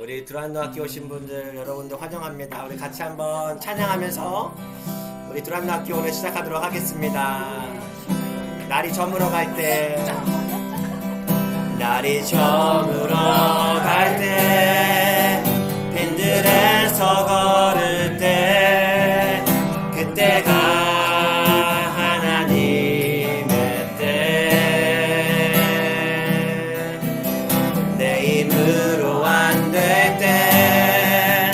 우리 두란노학교 오신 분들 여러분들 환영합니다. 우리 같이 한번 찬양하면서 우리 두란노학교 오늘 시작하도록 하겠습니다. 날이 저물어 갈 때, 날이 저물어 갈 때, 빈들에서 걸을 때, 그때가 하나님의 때. 내 힘으로 안 될 때,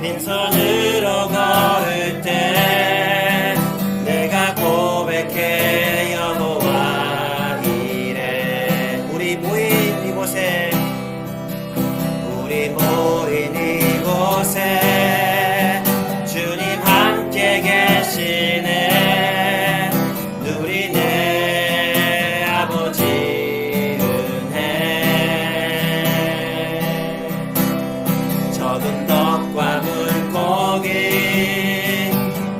빈손으로 걸을 때, 내가 고백해 여호와 이래. 우리 모인 이곳에, 우리 모인 이곳에 주님 함께 계시네. 누리네 아버지 은혜. 적은 떡과 물고기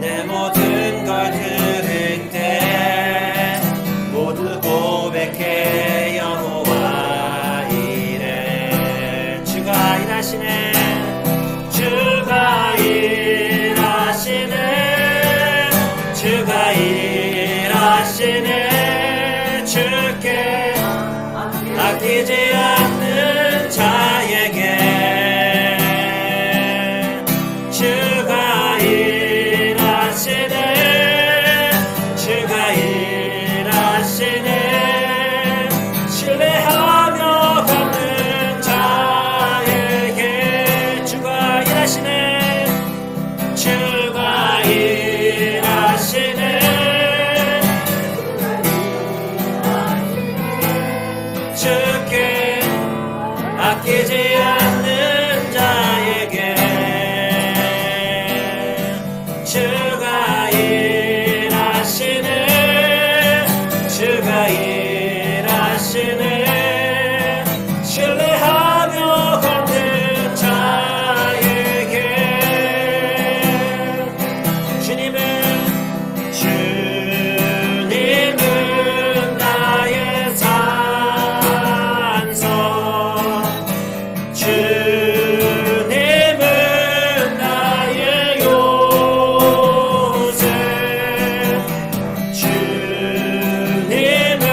내 모든 걸 들을 때 모두 고백해 여호와 이래. 주가 일하시네. 주가 일하시네. 주가 일하시네. 주께 아끼지 않는 자에게 주가 일하시네. 주가 일하시네. 신뢰하며 걷는 자에게 주가 일하시네. 주가 일하시네. 주께 아끼지 않는 자에게 주가 일하시네. 주가 일하시네. 신뢰하며 걷는 자에게 주님은 나의 산성. 주님은 나의 요새. 주님은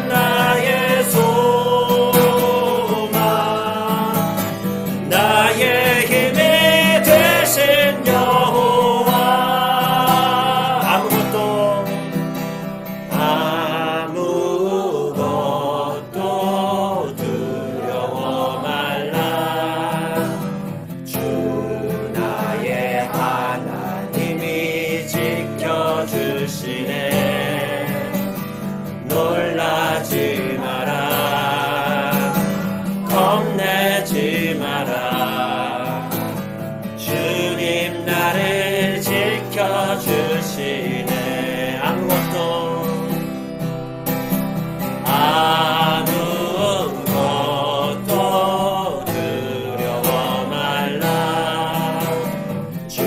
나의 소망. 나의 힘이 되신 여호와. 아무것도 두려워 말라. 주 나의 하나님이 지켜주시네. 놀라지 마라. 겁내지 마라. 주님 나를 지켜주시네. 아무것도 두려워 말라. 주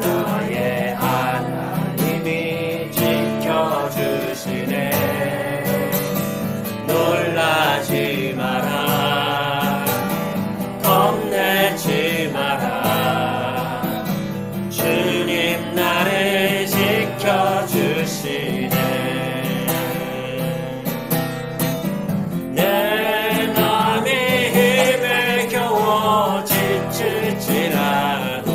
나의 하나님이 지켜주시네. 놀라지 마라. 겁내지 마라. 주님 나를 지켜주시네. 내 맘이 힘에 겨워 지칠지라도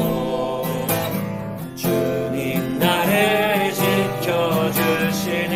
주님 나를 지켜주시네.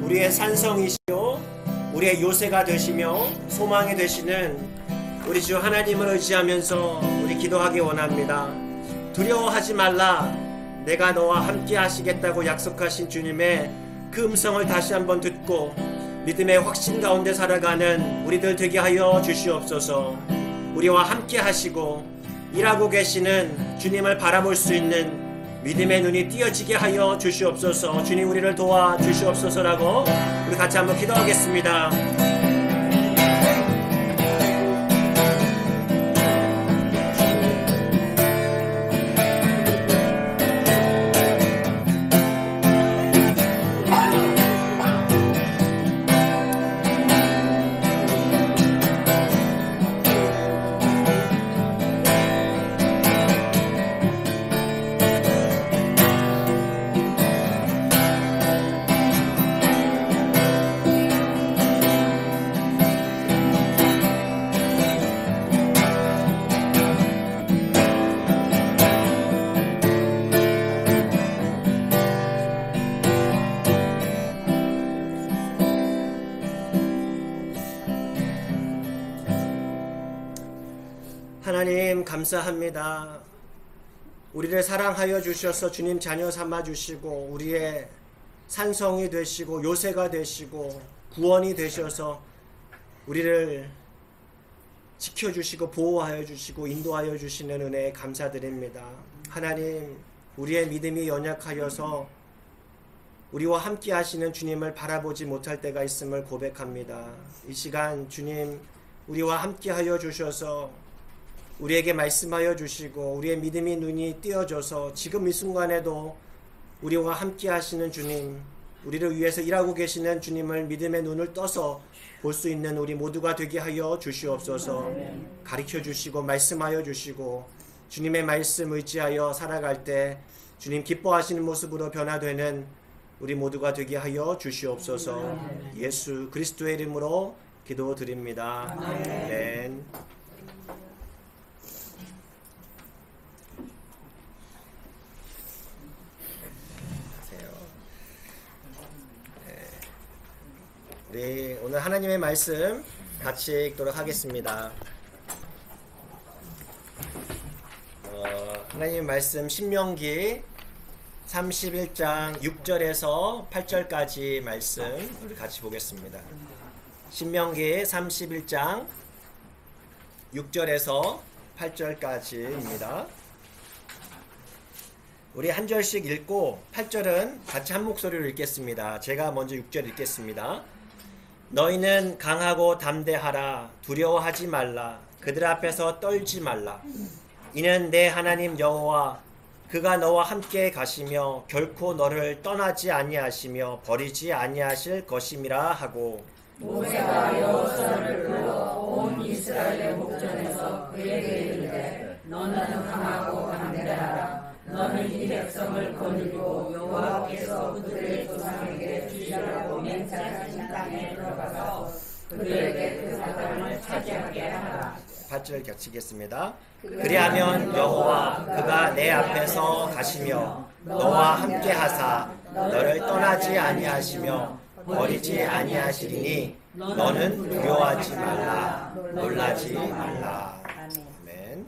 우리의 산성이시요 우리의 요새가 되시며 소망이 되시는 우리 주 하나님을 의지하면서 우리 기도하기 원합니다. 두려워하지 말라. 내가 너와 함께 하시겠다고 약속하신 주님의 그 음성을 다시 한번 듣고 믿음의 확신 가운데 살아가는 우리들 되게 하여 주시옵소서. 우리와 함께 하시고 일하고 계시는 주님을 바라볼 수 있는 믿음의 눈이 띄어지게 하여 주시옵소서. 주님 우리를 도와 주시옵소서라고 우리 같이 한번 기도하겠습니다. 하나님 감사합니다. 우리를 사랑하여 주셔서 주님 자녀 삼아 주시고 우리의 산성이 되시고 요새가 되시고 구원이 되셔서 우리를 지켜주시고 보호하여 주시고 인도하여 주시는 은혜에 감사드립니다. 하나님 우리의 믿음이 연약하여서 우리와 함께 하시는 주님을 바라보지 못할 때가 있음을 고백합니다. 이 시간 주님 우리와 함께 하여 주셔서 우리에게 말씀하여 주시고 우리의 믿음의 눈이 띄어져서 지금 이 순간에도 우리와 함께 하시는 주님, 우리를 위해서 일하고 계시는 주님을 믿음의 눈을 떠서 볼 수 있는 우리 모두가 되게 하여 주시옵소서. 가르쳐 주시고 말씀하여 주시고 주님의 말씀 의지하여 살아갈 때 주님 기뻐하시는 모습으로 변화되는 우리 모두가 되게 하여 주시옵소서. 예수 그리스도의 이름으로 기도드립니다. 아멘. 우리 오늘 하나님의 말씀 같이 읽도록 하겠습니다. 하나님의 말씀 신명기 31장 6절에서 8절까지 말씀 우리 같이 보겠습니다. 신명기 31장 6절에서 8절까지입니다. 우리 한 절씩 읽고 8절은 같이 한 목소리로 읽겠습니다. 제가 먼저 6절 읽겠습니다. 너희는 강하고 담대하라. 두려워하지 말라. 그들 앞에서 떨지 말라. 이는 내 하나님 여호와 그가 너와 함께 가시며 결코 너를 떠나지 아니하시며 버리지 아니하실 것임이라 하고 모세가 여호수아를 불러 온 이스라엘의 목전에서 그에게 이르되 너는 강하고 담대하라. 너는 이 백성을 거느리고 여호와께서 그들의 조상에게 주시라고 맹세하신 땅에 들어가서 그들에게 그 사람을 차지하게 하라. 8절 겹치겠습니다. 그리하면 여호와 그가 내 앞에서 가시며 너와 함께 하사 너를 떠나지 아니하시며 버리지 아니하시리니 너는 두려워하지 말라. 놀라지 말라. 아멘.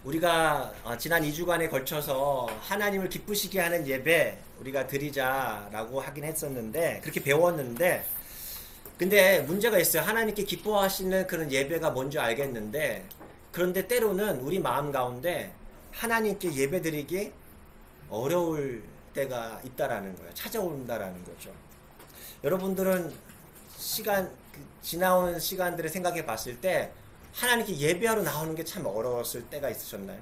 우리가 지난 2주간에 걸쳐서 하나님을 기쁘시게 하는 예배 우리가 드리자라고 하긴 했었는데 그렇게 배웠는데 근데 문제가 있어요. 하나님께 기뻐하시는 그런 예배가 뭔지 알겠는데 그런데 때로는 우리 마음 가운데 하나님께 예배 드리기 어려울 때가 있다라는 거예요. 찾아온다라는 거죠. 여러분들은 지나온 시간들을 생각해 봤을 때 하나님께 예배하러 나오는 게 참 어려웠을 때가 있으셨나요?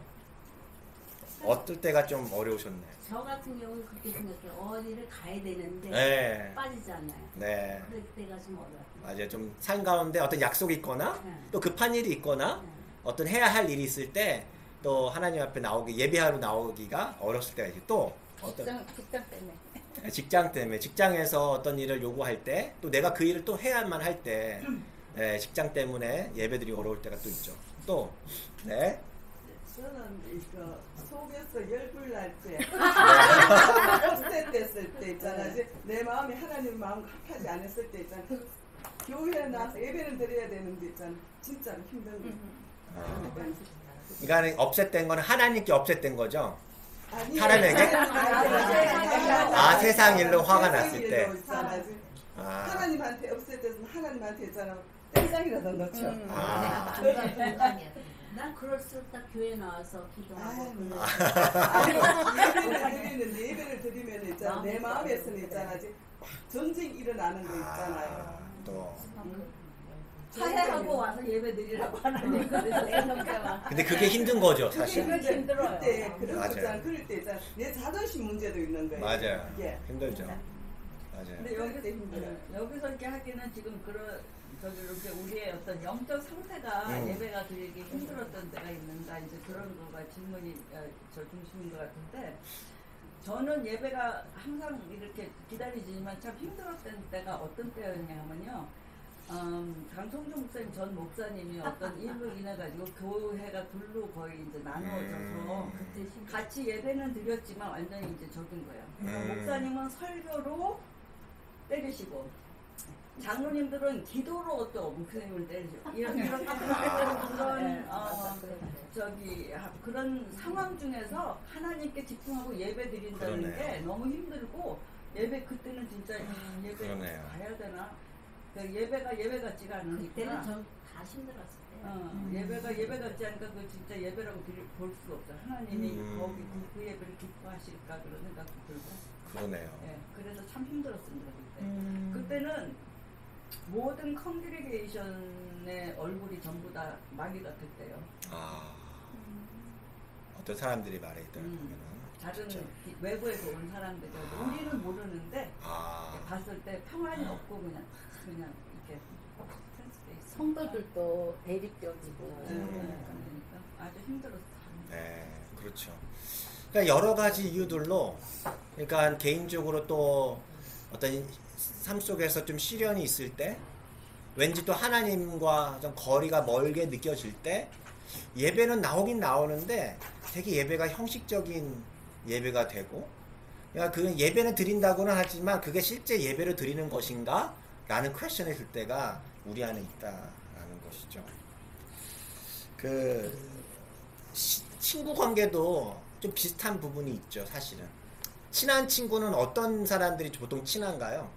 어떨 때가 좀 어려우셨나요? 저 같은 경우는 그렇게 생각해요. 어디를 가야 되는데 네. 빠지잖아요. 네. 그럴 때가 좀 어려워요. 맞아요. 좀 삶 가운데 어떤 약속이 있거나 네. 또 급한 일이 있거나 네. 어떤 해야 할 일이 있을 때 또 하나님 앞에 예배하러 나오기가 어렸을 때가 있고 또 어떤 직장 때문에. 직장 때문에 직장에서 어떤 일을 요구할 때 또 내가 그 일을 또 해야만 할 때 직장 때문에 예배드리기 어려울 때가 또 있죠. 또 네. 저는 이거 속에서 열불 날 때, 업셋됐을 때 있잖아. 이제 내 마음이 하나님 마음 합하지 않았을 때 있잖아. 교회에 나와서 예배를 드려야 되는데 있잖아. 진짜로 힘든 거. 그러니까 업셋된 거는 하나님께 업셋된 거죠. 아니, 사람에게? 아, 세상 일로 화가 났을 때. 있잖아. 아, 하나님한테 업셋돼서 하나님한테 있잖아. 땡깡이라도 넣죠. 아. 난 그럴수록 딱 교회 나와서 기도하고 아니, 예배를 드리면 있잖아. 내 마음에서는 있잖아. 전쟁이 일어나는 거 있잖아요. 또. 화해하고 와서 예배 드리라고 하나님 그래서 근데 그게 힘든 거죠, 그게 사실. 힘들어요. 그때 그런 맞아요. 거 있잖아. 그럴 때 있잖아. 내 자존심 문제도 있는 거예요. 맞아요. 예. 힘들죠. 맞아요. 근데 그때 힘들어요. 여기서 이렇게 하기는 지금 그런 저기 이렇게 우리의 어떤 영적 상태가 예배가 드리기 힘들었던 때가 있는가 이제 그런 거가 질문이 저 중심인 것 같은데 저는 예배가 항상 이렇게 기다리지만 참 힘들었던 때가 어떤 때였냐면요. 강성준 목사님 전 목사님이 어떤 일로 인해 가지고 교회가 둘로 거의 이제 나누어져서 같이 예배는 드렸지만 완전히 이제 적인 거예요. 그러니까 목사님은 설교로 때리시고 장로님들은 기도로 또 목사님을 때리시고 이런 그런 상황 중에서 하나님께 집중하고 예배 드린다는 그러네요. 게 너무 힘들고 예배 그때는 진짜 예배 그러네요. 가야 되나? 예배가 예배 같지가 않으니까. 그때는 전다 힘들었을 때. 예배가 예배 같지 않으니까 그 진짜 예배라고 볼 수가 없어. 하나님이 거기 그 예배를 기뻐하실까 그런 생각도 들고. 그러네요. 예, 그래서 참 힘들었습니다 그때. 그때는 모든 컨그리게이션의 얼굴이 전부 다 마귀 같을 때요. 아, 어떤 사람들이 말해있더라고요. 다른 진짜. 외부에서 온 사람들이 우리는 모르는데 아, 봤을 때 평안이 없고 그냥 이렇게 성도들도 대립적이고 그러니까 아주 힘들었어. 네, 그렇죠. 그러니까 여러 가지 이유들로, 그러니까 개인적으로 또 어떤 삶 속에서 좀 시련이 있을 때, 왠지 또 하나님과 좀 거리가 멀게 느껴질 때, 예배는 나오긴 나오는데 되게 예배가 형식적인 예배가 되고, 그러니까 그 예배는 드린다고는 하지만 그게 실제 예배를 드리는 것인가? 라는 퀘션이 들 때가 우리 안에 있다라는 것이죠. 친구 관계도 좀 비슷한 부분이 있죠, 사실은. 친한 친구는 어떤 사람들이 보통 친한가요?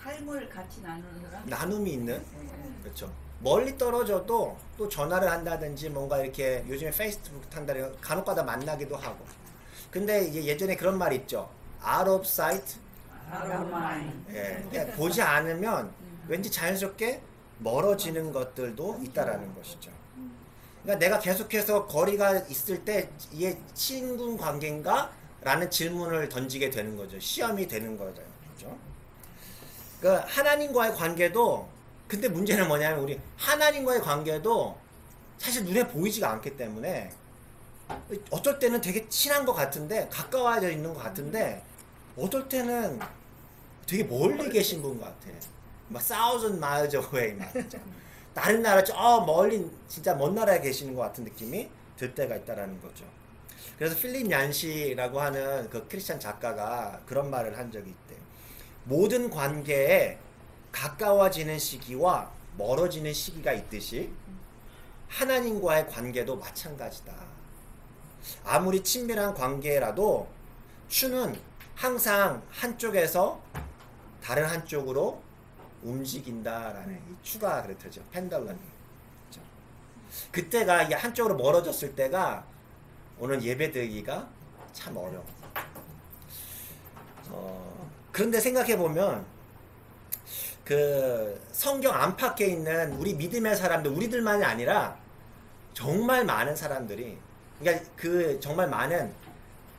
삶을 같이 나누는 사람? 나눔이 있는? 그렇죠. 멀리 떨어져도 또 전화를 한다든지 뭔가 이렇게 요즘에 페이스북 탄다든지 간혹가다 만나기도 하고. 근데 이제 예전에 그런 말이 있죠. Out of sight, 예, 그냥 보지 않으면 왠지 자연스럽게 멀어지는 것들도 있다라는 것이죠. 그러니까 내가 계속해서 거리가 있을 때 이게 친분 관계인가? 라는 질문을 던지게 되는 거죠. 시험이 되는 거죠. 그렇죠? 그러니까 하나님과의 관계도, 근데 문제는 뭐냐면 우리 하나님과의 관계도 사실 눈에 보이지가 않기 때문에 어쩔 때는 되게 친한 것 같은데, 가까워져 있는 것 같은데, 어떨 때는 되게 멀리 계신 분 같아. 막 thousand miles away, 막 진짜. 다른 나라 저 멀리 진짜 먼 나라에 계시는 것 같은 느낌이 들 때가 있다라는 거죠. 그래서 필립 얀시라고 하는 그 크리스찬 작가가 그런 말을 한 적이 있대요. 모든 관계에 가까워지는 시기와 멀어지는 시기가 있듯이 하나님과의 관계도 마찬가지다. 아무리 친밀한 관계라도 추는 항상 한쪽에서 다른 한쪽으로 움직인다라는 이 추가 그렇죠. 펜들럼이. 그렇죠? 그때가 이게 한쪽으로 멀어졌을 때가 오늘 예배드리기가 참 어려워. 그런데 생각해 보면 그 성경 안팎에 있는 우리 믿음의 사람들, 우리들만이 아니라 정말 많은 사람들이, 그러니까 그 정말 많은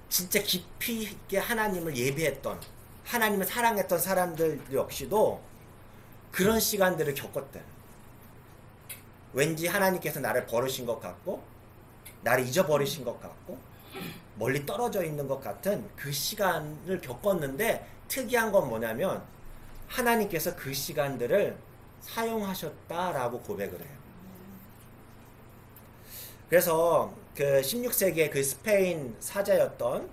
진짜 깊이 있게 하나님을 예배했던, 하나님을 사랑했던 사람들 역시도 그런 시간들을 겪었대. 왠지 하나님께서 나를 버리신 것 같고, 나를 잊어버리신 것 같고, 멀리 떨어져 있는 것 같은 그 시간을 겪었는데, 특이한 건 뭐냐면 하나님께서 그 시간들을 사용하셨다라고 고백을 해요. 그래서 그 16세기에 그 스페인의 사자였던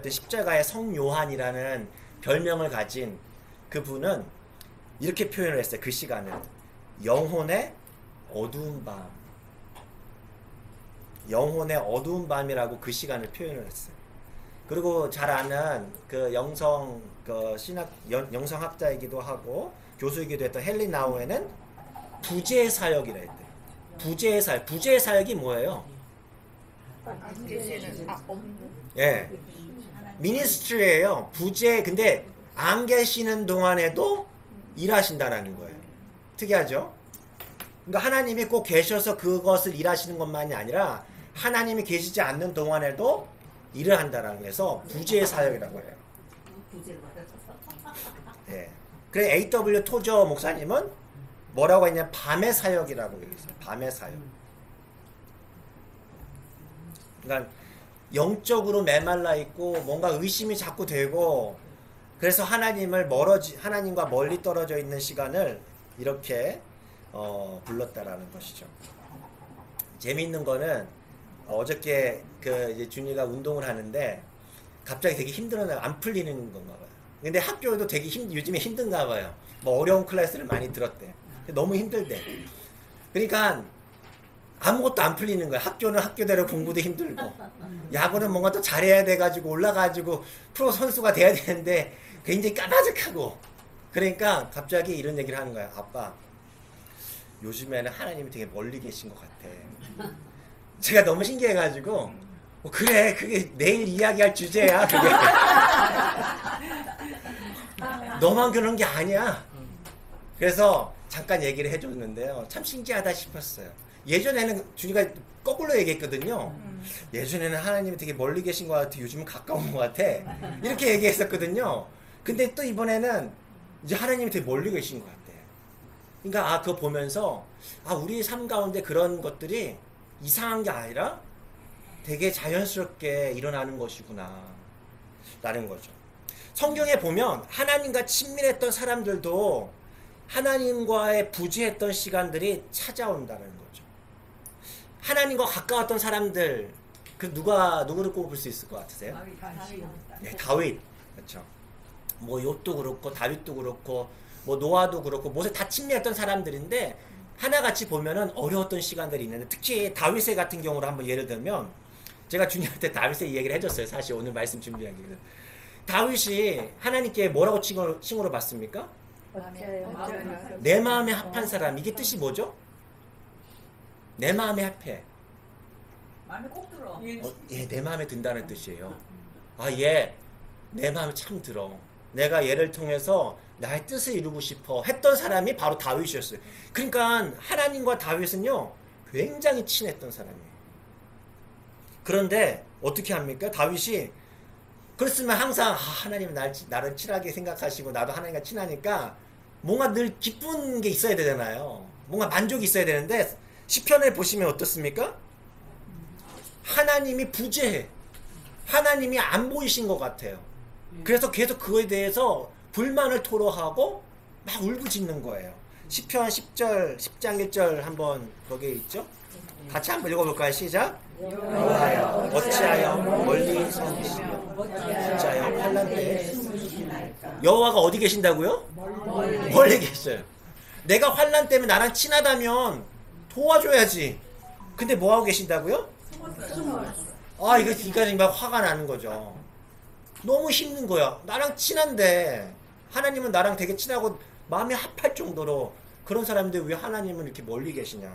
십자가의 성 요한이라는 별명을 가진 그분은 이렇게 표현을 했어요. 그 시간을 영혼의 어두운 밤, 영혼의 어두운 밤이라고 그 시간을 표현을 했어요. 그리고 잘 아는 그 영성학자이기도 하고 교수이기도 했던 헨리 나우에는 부재의 사역이라 했대요. 부재의 사역이 뭐예요? 예, 미니스트리예요. 근데 안 계시는 동안에도 일하신다라는 거예요. 특이하죠? 그러니까 하나님이 꼭 계셔서 그것을 일하시는 것만이 아니라 하나님이 계시지 않는 동안에도 일을 한다라는 거에서 부재의 사역이라고 해요. 예. 그래 A.W. 토저 목사님은 뭐라고 했냐? 밤의 사역이라고 얘기했어요. 밤의 사역. 그러니까 영적으로 메말라 있고 뭔가 의심이 자꾸 되고 그래서 하나님과 멀리 떨어져 있는 시간을 이렇게 불렀다라는 것이죠. 재미있는 거는 어저께 이제 준이가 운동을 하는데 갑자기 되게 힘들어요. 안 풀리는 건가 봐요. 근데 학교도 되게 요즘에 힘든가 봐요. 뭐 어려운 클래스를 많이 들었대. 너무 힘들대. 그러니까 아무것도 안 풀리는 거야. 학교는 학교대로 공부도 힘들고 야구는 뭔가 또 잘해야 돼가지고 올라가지고 프로 선수가 돼야 되는데 굉장히 까마득하고 그러니까 갑자기 이런 얘기를 하는 거야. 아빠 요즘에는 하나님이 되게 멀리 계신 것 같아. 제가 너무 신기해가지고 그래 그게 내일 이야기할 주제야. 그게 너만 그런 게 아니야. 그래서 잠깐 얘기를 해줬는데요. 참 신기하다 싶었어요. 예전에는 준이가 거꾸로 얘기했거든요. 예전에는 하나님이 되게 멀리 계신 것 같아. 요즘은 가까운 것 같아. 이렇게 얘기했었거든요. 근데 또 이번에는 이제 하나님이 되게 멀리 계신 것 같아요. 그러니까 그거 보면서 우리 삶 가운데 그런 것들이 이상한 게 아니라 되게 자연스럽게 일어나는 것이구나 라는 거죠. 성경에 보면 하나님과 친밀했던 사람들도 하나님과의 부재했던 시간들이 찾아온다는 거죠. 하나님과 가까웠던 사람들 누구를 꼽을 수 있을 것 같으세요? 네, 다윗. 그렇죠. 뭐 욥도 그렇고 다윗도 그렇고 뭐 노아도 그렇고 모세 다 친밀했던 사람들인데 하나같이 보면은 어려웠던 시간들이 있는데 특히 다윗의 같은 경우로 한번 예를 들면 제가 준이한테 다윗의 얘기를 해줬어요. 사실 오늘 말씀 준비하기를. 다윗이 하나님께 뭐라고 칭호를 받습니까? 내 마음에 합한 사람. 이게 뜻이 뭐죠? 내 마음에 합해. 마음에 꼭 들어. 예, 내 마음에 든다는 뜻이에요. 얘 내 마음에 참 들어. 내가 얘를 통해서 나의 뜻을 이루고 싶어 했던 사람이 바로 다윗이었어요. 그러니까 하나님과 다윗은요 굉장히 친했던 사람이에요. 그런데 어떻게 합니까? 다윗이 그렇으면 항상 하나님은 나를 친하게 생각하시고 나도 하나님과 친하니까 뭔가 늘 기쁜 게 있어야 되잖아요. 뭔가 만족이 있어야 되는데 시편을 보시면 어떻습니까? 하나님이 부재해. 하나님이 안 보이신 것 같아요. 그래서 계속 그거에 대해서 불만을 토로하고 막 울부짖는 거예요. 시편 10장 1절 한번 거기에 있죠? 같이 한번 읽어볼까요? 시작. 여호와여 어찌하여 멀리 서 계시며 어찌하여 환난 때에 여호와가 어디 계신다고요? 멀리 계셔요. 내가 환난 때문에 나랑 친하다면 도와줘야지. 근데 뭐하고 계신다고요? 이거 막 화가 나는 거죠. 너무 힘든 거야. 나랑 친한데 하나님은 나랑 되게 친하고 마음이 합할 정도로 그런 사람인데 왜 하나님은 이렇게 멀리 계시냐.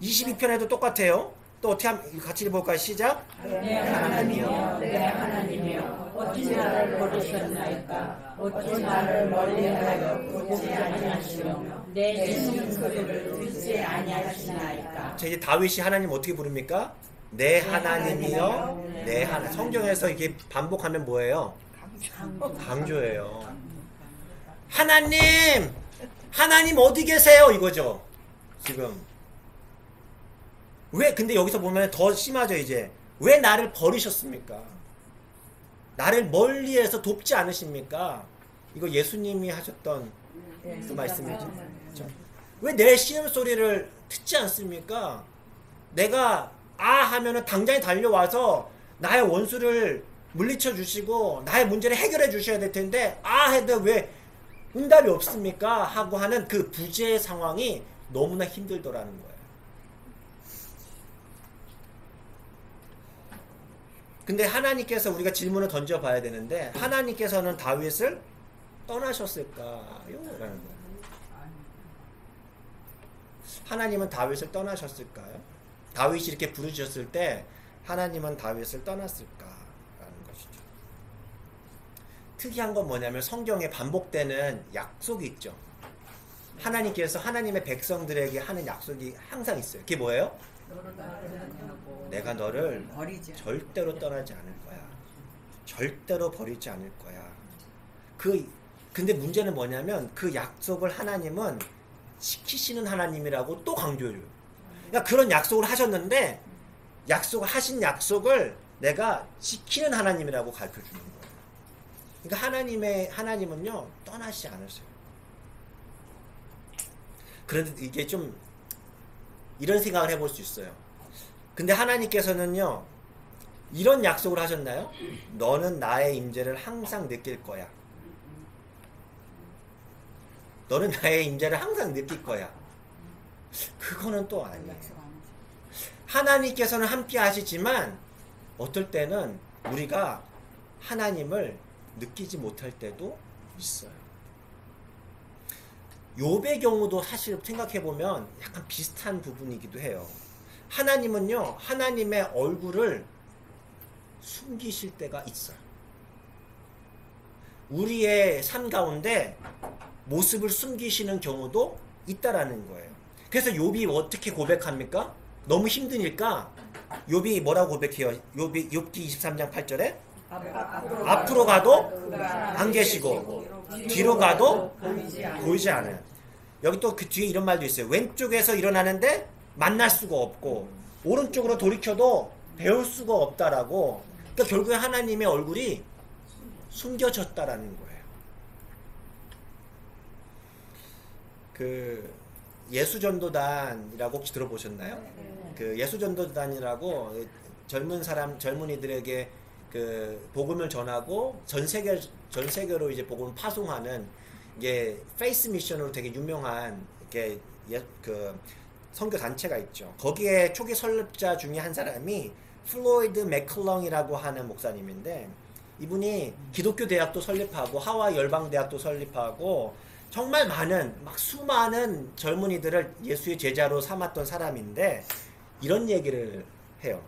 22편에도 똑같아요. 또 어떻게 같이 읽어볼까요? 시작. 내 하나님이여 내 하나님이여 어찌 나를 버리셨나이까 어찌 나를 멀리하여 보지 아니하시며 내 숨 소리를 듣지 아니하시나이까. 자, 이제 다윗이 하나님 어떻게 부릅니까? 내 하나님이여 내 하나님. 성경에서 이게 반복하면 뭐예요? 강조예요. 하나님 어디 계세요? 이거죠. 지금 왜 근데 여기서 보면 더 심하죠. 이제 왜 나를 버리셨습니까? 나를 멀리해서 돕지 않으십니까? 이거 예수님이 하셨던 그 말씀이죠. 그렇죠? 왜 내 신음소리를 듣지 않습니까? 내가 하면은 당장에 달려와서 나의 원수를 물리쳐 주시고 나의 문제를 해결해 주셔야 될 텐데 해도 왜 응답이 없습니까? 하고 하는 그 부재의 상황이 너무나 힘들더라는 거예요. 근데 하나님께서 우리가 질문을 던져봐야 되는데 하나님께서는 다윗을 떠나셨을까요? 라는 거예요. 하나님은 다윗을 떠나셨을까요? 다윗이 이렇게 부르셨을 때 하나님은 다윗을 떠났을까라는 것이죠. 특이한 건 뭐냐면 성경에 반복되는 약속이 있죠. 하나님께서 하나님의 백성들에게 하는 약속이 항상 있어요. 그게 뭐예요? 내가 너를 절대로 떠나지 않을 거야. 절대로 버리지 않을 거야. 근데 문제는 뭐냐면 그 약속을 하나님은 지키시는 하나님이라고 또 강조해줘요. 그러니까 그런 약속을 하셨는데 하신 약속을 내가 지키는 하나님이라고 가르쳐 주는 거예요. 그러니까 하나님은요 떠나시지 않으세요. 그런데 이게 좀 이런 생각을 해볼 수 있어요. 근데 하나님께서는요 이런 약속을 하셨나요? 너는 나의 임재를 항상 느낄 거야. 너는 나의 임재를 항상 느낄 거야. 그거는 또 아니에요. 하나님께서는 함께 하시지만 어떨 때는 우리가 하나님을 느끼지 못할 때도 있어요. 욥의 경우도 사실 생각해보면 약간 비슷한 부분이기도 해요. 하나님은요 하나님의 얼굴을 숨기실 때가 있어요. 우리의 삶 가운데 모습을 숨기시는 경우도 있다라는 거예요. 그래서 욥이 어떻게 고백합니까? 너무 힘드니까 욥이 뭐라고 고백해요? 욥기 23장 8절에 앞으로 가도 안 계시고 뒤로 가도 보이지 않아요. 여기 또 그 뒤에 이런 말도 있어요. 왼쪽에서 일어나는데 만날 수가 없고 오른쪽으로 돌이켜도 배울 수가 없다라고. 그러니까 결국에 하나님의 얼굴이 숨겨졌다라는 거예요. 그 예수전도단이라고 혹시 들어보셨나요? 그 예수전도단이라고 젊은이들에게 그 복음을 전하고 전 세계로 이제 복음을 파송하는 이게 페이스 미션으로 되게 유명한 이렇게 그 선교 단체가 있죠. 거기에 초기 설립자 중에 한 사람이 플로이드 맥클렁이라고 하는 목사님인데 이분이 기독교 대학도 설립하고 하와이 열방 대학도 설립하고 정말 수많은 젊은이들을 예수의 제자로 삼았던 사람인데 이런 얘기를 해요.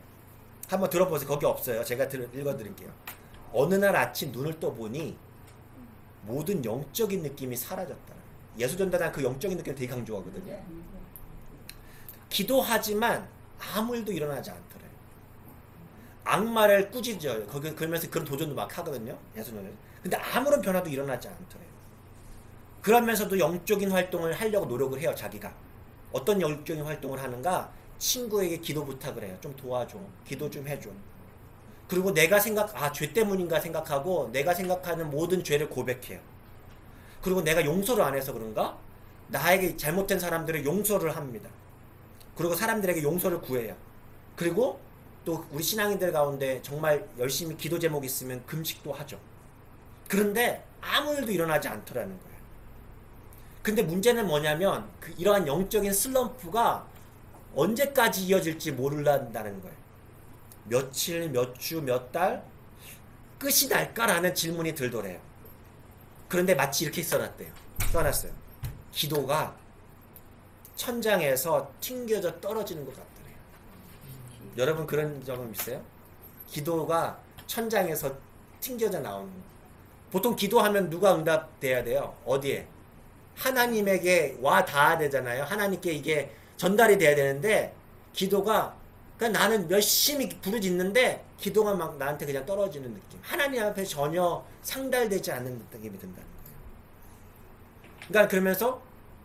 한번 들어보세요. 거기 없어요. 제가 읽어드릴게요. 어느 날 아침 눈을 떠보니 모든 영적인 느낌이 사라졌다. 예수전도단 그 영적인 느낌 되게 강조하거든요. 기도하지만 아무 일도 일어나지 않더래요. 악마를 꾸짖어요. 그러면서 그런 도전도 막 하거든요. 예수전도단. 근데 아무런 변화도 일어나지 않더래요. 그러면서도 영적인 활동을 하려고 노력을 해요. 자기가. 어떤 영적인 활동을 하는가? 친구에게 기도 부탁을 해요. 좀 도와줘. 기도 좀 해줘. 그리고 내가 죄 때문인가 생각하고 내가 생각하는 모든 죄를 고백해요. 그리고 내가 용서를 안 해서 그런가? 나에게 잘못된 사람들을 용서를 합니다. 그리고 사람들에게 용서를 구해요. 그리고 또 우리 신앙인들 가운데 정말 열심히 기도 제목이 있으면 금식도 하죠. 그런데 아무 일도 일어나지 않더라는 거예요. 근데 문제는 뭐냐면 이러한 영적인 슬럼프가 언제까지 이어질지 모른다는 거예요. 며칠, 몇 주, 몇 달 끝이 날까라는 질문이 들더래요. 그런데 마치 이렇게 써놨어요. 기도가 천장에서 튕겨져 떨어지는 것 같더래요. 여러분 그런 적은 있어요? 기도가 천장에서 튕겨져 나오는 거. 보통 기도하면 누가 응답돼야 돼요? 어디에? 하나님에게 와 닿아야 되잖아요. 하나님께 이게 전달이 돼야 되는데 기도가 그러니까 나는 열심히 부르짖는데 기도가 막 나한테 그냥 떨어지는 느낌. 하나님 앞에 전혀 상달되지 않는 느낌이 든다는 거예요. 그러니까 그러면서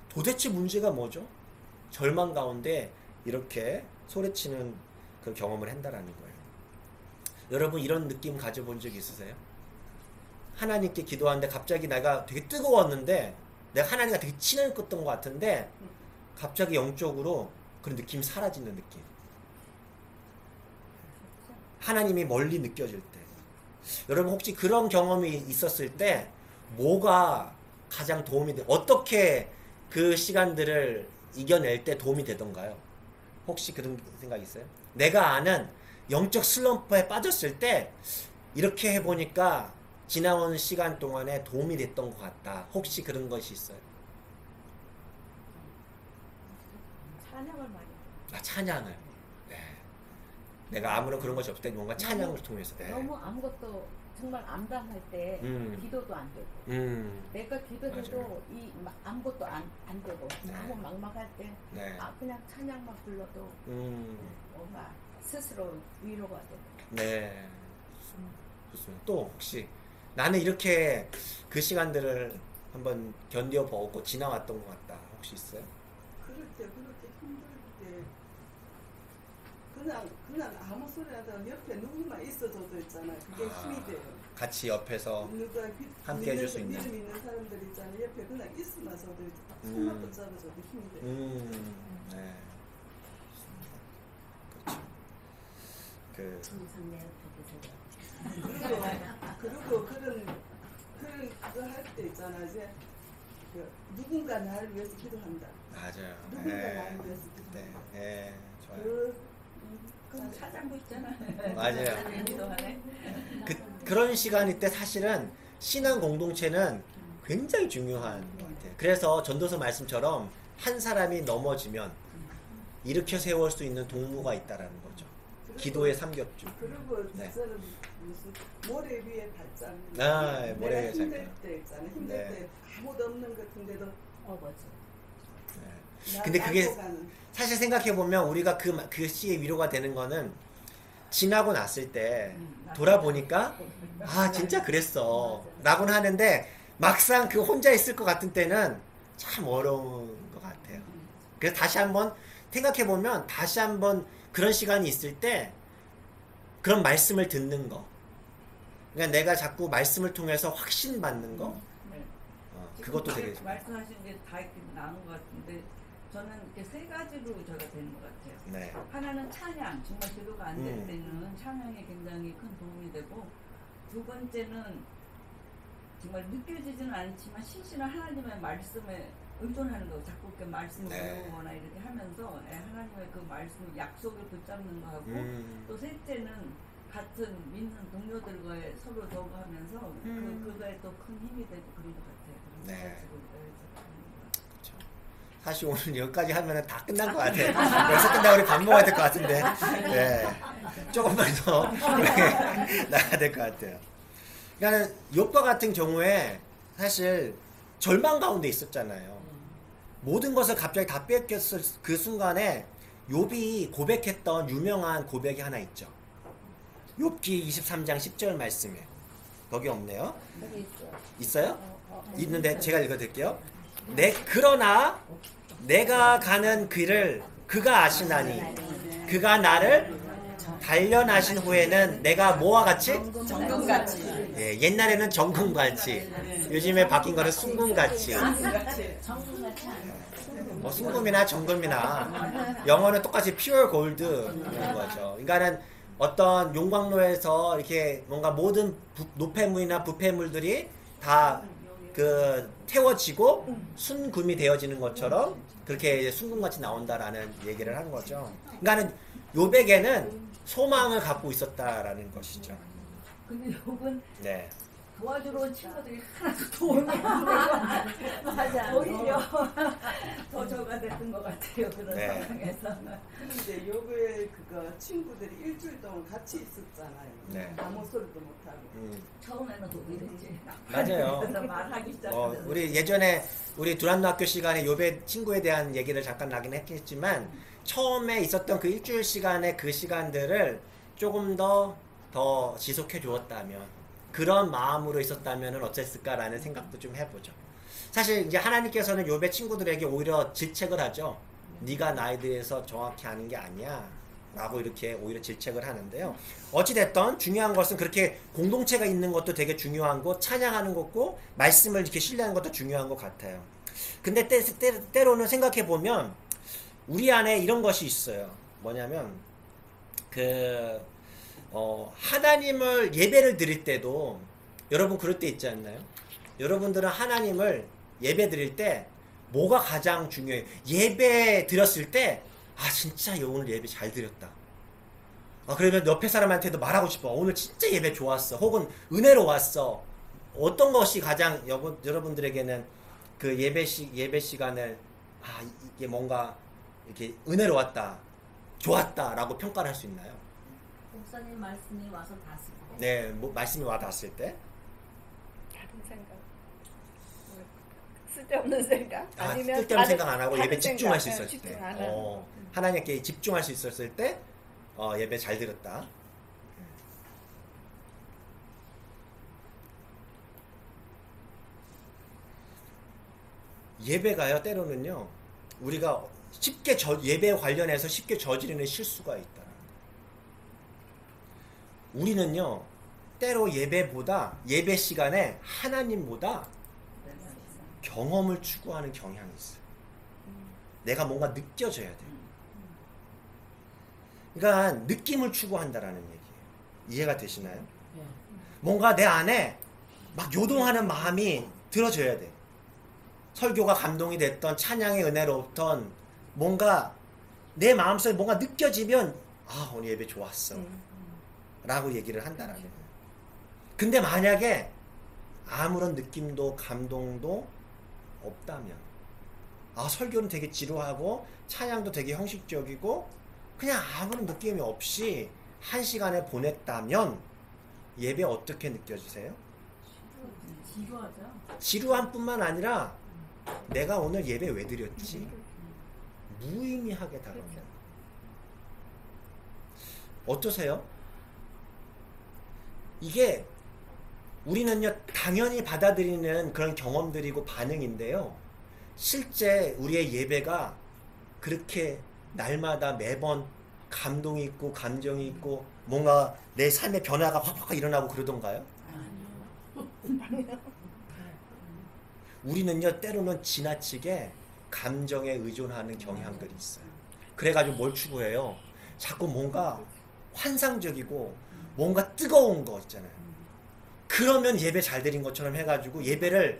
도대체 문제가 뭐죠? 절망 가운데 이렇게 소리치는 그 경험을 한다라는 거예요. 여러분 이런 느낌 가져본 적 있으세요? 하나님께 기도하는데 갑자기 내가 되게 뜨거웠는데 내가 하나님과 되게 친했던 것 같은데 갑자기 영적으로 그런 느낌이 사라지는 느낌. 하나님이 멀리 느껴질 때. 여러분 혹시 그런 경험이 있었을 때 뭐가 가장 도움이 돼? 어떻게 그 시간들을 이겨낼 때 도움이 되던가요? 혹시 그런 생각 있어요? 내가 아는 영적 슬럼프에 빠졌을 때 이렇게 해보니까 지나온 시간 동안에 도움이 됐던 것 같다. 혹시 그런 것이 있어요? 찬양을 많이. 아, 찬양을. 네. 내가 아무런 그런 것이 없을 때 뭔가 찬양을 통해서. 네. 너무 아무것도 정말 암담할 때 기도도 안 되고 내가 기도해도 맞아요. 아무것도 안 되고 네. 너무 막막할 때 네. 그냥 찬양만 불러도 뭔가 스스로 위로가 되고. 네. 좋습니다. 또 혹시 나는 이렇게 그 시간들을 한번 견뎌보고 지나왔던 것 같다. 혹시 있어요? 그럴 때 그렇게 힘들 때 그냥 아무 소리 안 하다가 옆에 누구만 있어줘도 있잖아요. 그게 힘이 돼요. 같이 옆에서 누가 함께 해줄 수 있는. 믿음 있는 사람들 있잖아요. 옆에 그냥 있으면서도 손만 붙잡아줘도 힘이 돼요. 네. 그렇죠. 그 항상 내 옆에 계세요. 그리고 그거 할 때 있잖아. 이제 누군가 나를 위해서 기도한다. 맞아요. 누군가 네. 나를 위해서 기도한다. 네. 네. 좋아요. 그럼 차장고 있잖아. 맞아요. 기도하네. 그런 시간일 때 사실은 신앙 공동체는 굉장히 중요한 것 같아요. 그래서 전도서 말씀처럼 한 사람이 넘어지면 일으켜 세울 수 있는 동무가 있다라는 거죠. 기도의 삼겹줄. 그리고 네. 저는 무슨 모래 위에 발장. 아, 모래 위에 내가 힘들 발장. 때 있잖아. 힘들 네. 때 아무도 없는 것 같은데도 맞아. 네. 나 근데 그게 안고 가는. 사실 생각해보면 우리가 그 시의 위로가 되는 거는 지나고 났을 때 돌아보니까 아 진짜 그랬어 라고는 하는데 막상 그 혼자 있을 것 같은 때는 참 어려운 것 같아요. 그래서 다시 한번 생각해보면 다시 한번 그런 시간이 있을 때 그런 말씀을 듣는 거, 그러니까 내가 자꾸 말씀을 통해서 확신 받는 거, 네. 그것도 되게 말씀하신 게 다 있긴 나온 것 같은데 저는 이렇게 세 가지로 저가 되는 것 같아요. 네. 하나는 찬양, 정말 기도가 안 될 때는 찬양이 굉장히 큰 도움이 되고, 두 번째는 정말 느껴지지는 않지만 신실한 하나님의 말씀에 의존하는 거, 자꾸 이렇게 말씀을 네. 외우거나 이렇게 하면서 하나님의 그 말씀 약속을 붙잡는 거 하고, 또 셋째는 같은 믿는 동료들과의 서로 저거 하면서 그거에 또 큰 힘이 되고 그런 것 같아요. 네. 그래서 그렇죠. 사실 오늘 여기까지 하면 다 끝난 것 같아요. 여기서 끝나고 우리 밥 먹어야 될 것 같은데. 네. 조금만 더 나가야 될 것 같아요. 그러니까 욥과 같은 경우에 사실 절망 가운데 있었잖아요. 모든 것을 갑자기 다 뺏겼을 그 순간에 욥이 고백했던 유명한 고백이 하나 있죠. 욥기 23장 10절 말씀에. 거기 없네요. 여기 있어요? 있는데 제가 읽어드릴게요. 그러나 내가 가는 길을 그가 아시나니 그가 나를 단련하신 후에는 내가 뭐와 같이? 정금같이. 예, 옛날에는 정금같이, 요즘에 바뀐 거는 순금같이. 정금같이. 정금같이 뭐 순금이나 정금이나 영어는 똑같이 pure gold인 거죠. 그러니까는 어떤 용광로에서 이렇게 뭔가 모든 노폐물이나 부폐물들이 다 그 태워지고 순금이 되어지는 것처럼 그렇게 이제 순금같이 나온다라는 얘기를 하는 거죠. 그러니까는 욥에게는 소망을 갖고 있었다라는 것이죠. 근데 욕은 네. 도와주러 온 친구들이 하나도 도움이 안 되고 맞아. 오히려 더 저가 됐던 것 같아요. 그런 네. 상황에서. 근데 요거에 그거 친구들이 일주일 동안 같이 있었잖아요. 네. 아무 소리도 못하고. 처음에는 도움이 됐지. 맞아요. 그래서 말하기 시작하면서. 우리 예전에 우리 두란노 학교 시간에 욥의 친구에 대한 얘기를 잠깐 나긴 했지만 처음에 있었던 그 일주일 시간의 그 시간들을 조금 더 지속해 주었다면, 그런 마음으로 있었다면 어땠을까라는 생각도 좀 해보죠. 사실 이제 하나님께서는 욥의 친구들에게 오히려 질책을 하죠. 네가 나에 대해서 정확히 아는 게 아니야 라고 이렇게 오히려 질책을 하는데요. 어찌됐든 중요한 것은 그렇게 공동체가 있는 것도 되게 중요한 거, 찬양하는 것고 말씀을 이렇게 신뢰하는 것도 중요한 것 같아요. 근데 때로는 하나님을 예배를 드릴 때도 여러분 그럴 때 있지 않나요? 여러분들은 하나님을 예배 드릴 때 뭐가 가장 중요해요? 예배 드렸을 때 진짜 오늘 예배 잘 드렸다. 그러면 옆에 사람한테도 말하고 싶어. 오늘 진짜 예배 좋았어. 혹은 은혜로 왔어. 어떤 것이 가장 여러분들에게는 그 예배 시간을 이게 뭔가 이렇게 은혜로 왔다, 좋았다라고 평가를 할 수 있나요? 목사님 말씀이 와서 닿았을 때. 네, 말씀이 와 닿았을 때. 다른 생각, 쓸데없는 생각, 아니면 쓸데없는 생각 안 하고 다른 예배 집중할 수 생각, 있었을 때. 집중 안 하고. 하나님께 집중할 수 있었을 때 예배 잘 드렸다. 예배가요, 때로는요, 우리가 쉽게 예배 관련해서 쉽게 저지르는 실수가 있다. 우리는요, 때로 예배 시간에 하나님보다 경험을 추구하는 경향이 있어요. 내가 뭔가 느껴져야 돼요. 그러니까 느낌을 추구한다라는 얘기예요. 이해가 되시나요? 뭔가 내 안에 막 요동하는 마음이 들어져야 돼. 설교가 감동이 됐던, 찬양의 은혜로웠던, 뭔가 내 마음속에 뭔가 느껴지면 오늘 예배 좋았어 라고 얘기를 한다라는 거예요. 근데 만약에 아무런 느낌도 감동도 없다면, 설교는 되게 지루하고 찬양도 되게 형식적이고 그냥 아무런 느낌이 없이 한 시간을 보냈다면 예배 어떻게 느껴지세요? 지루하죠. 지루한 뿐만 아니라 내가 오늘 예배 왜 드렸지? 무의미하게 다가옵니다. 어떠세요? 이게 우리는요, 당연히 받아들이는 그런 경험들이고 반응인데요, 실제 우리의 예배가 그렇게 날마다 매번 감동이 있고 감정이 있고 뭔가 내 삶의 변화가 확 일어나고 그러던가요? 우리는요, 때로는 지나치게 감정에 의존하는 경향들이 있어요. 그래가지고 뭘 추구해요? 자꾸 뭔가 환상적이고 뭔가 뜨거운 거 있잖아요. 그러면 예배 잘 드린 것처럼 해가지고 예배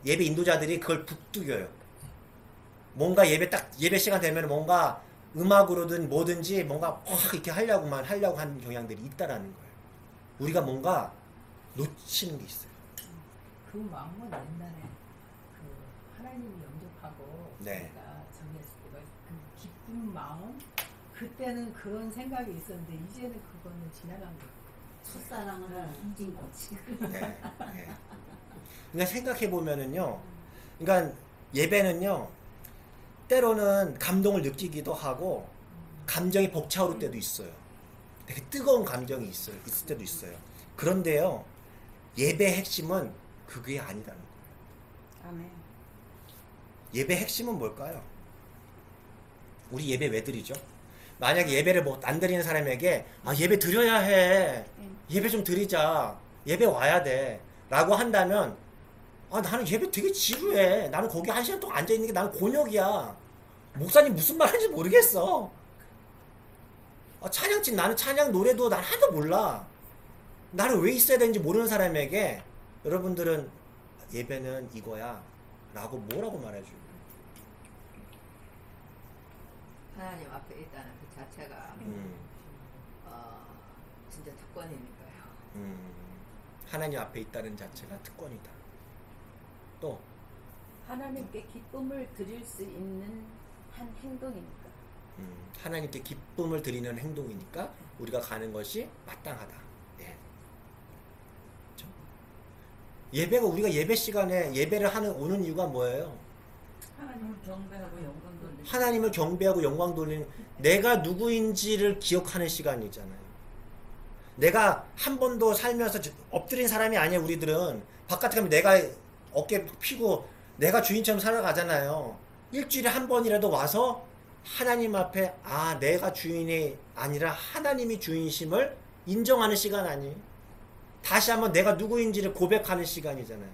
인도자들이 그걸 북두겨요. 뭔가 예배 시간 되면 뭔가 음악으로든 뭐든지 뭔가 확 이렇게 하려고 하는 경향들이 있다라는 거예요. 우리가 뭔가 놓치는 게 있어요. 그 마음은 옛날에 그 하나님을 영접하고 네. 우리가 정했을 때가 그 기쁜 마음, 그때는 그런 생각이 있었는데 이제는 그거는 지나간 거예요. 첫사랑을 잊은 거지. 네. 그러니까 생각해 보면은요, 그러니까 예배는요, 때로는 감동을 느끼기도 하고 감정이 벅차오를 때도 있어요. 되게 뜨거운 감정이 있을 때도 있어요. 그런데요, 예배의 핵심은 그게 아니라는 거예요. 아멘. 예배의 핵심은 뭘까요? 우리 예배 왜 드리죠? 만약에 예배를 안 드리는 사람에게 예배 드려야 해, 예배 좀 드리자, 예배 와야 돼 라고 한다면, 나는 예배 되게 지루해, 나는 거기 1시간 동안 앉아있는 게 나는 곤욕이야, 목사님 무슨 말 하는지 모르겠어, 나는 찬양 노래도 난 하나도 몰라, 나는 왜 있어야 되는지 모르는 사람에게 여러분들은 예배는 이거야 라고 뭐라고 말해줘요? 하나님 앞에 있다는 그 자체가 진짜 특권이니까요. 하나님 앞에 있다는 자체가 특권이다. 또 하나님께 기쁨을 드릴 수 있는 한 행동이니까. 하나님께 기쁨을 드리는 행동이니까 우리가 가는 것이 마땅하다. 예. 그렇죠? 예배가, 우리가 예배 시간에 예배를 오는 이유가 뭐예요? 하나님을 경배하고 영광 돌리는. 하나님을 경배하고 영광 돌리는, 내가 누구인지를 기억하는 시간이잖아요. 내가 한 번도 살면서 엎드린 사람이 아니에요. 우리들은 바깥에 가면 내가 어깨 피고 내가 주인처럼 살아가잖아요. 일주일에 한 번이라도 와서 하나님 앞에 내가 주인이 아니라 하나님이 주인심을 인정하는 시간 아니에요. 다시 한번 내가 누구인지를 고백하는 시간이잖아요.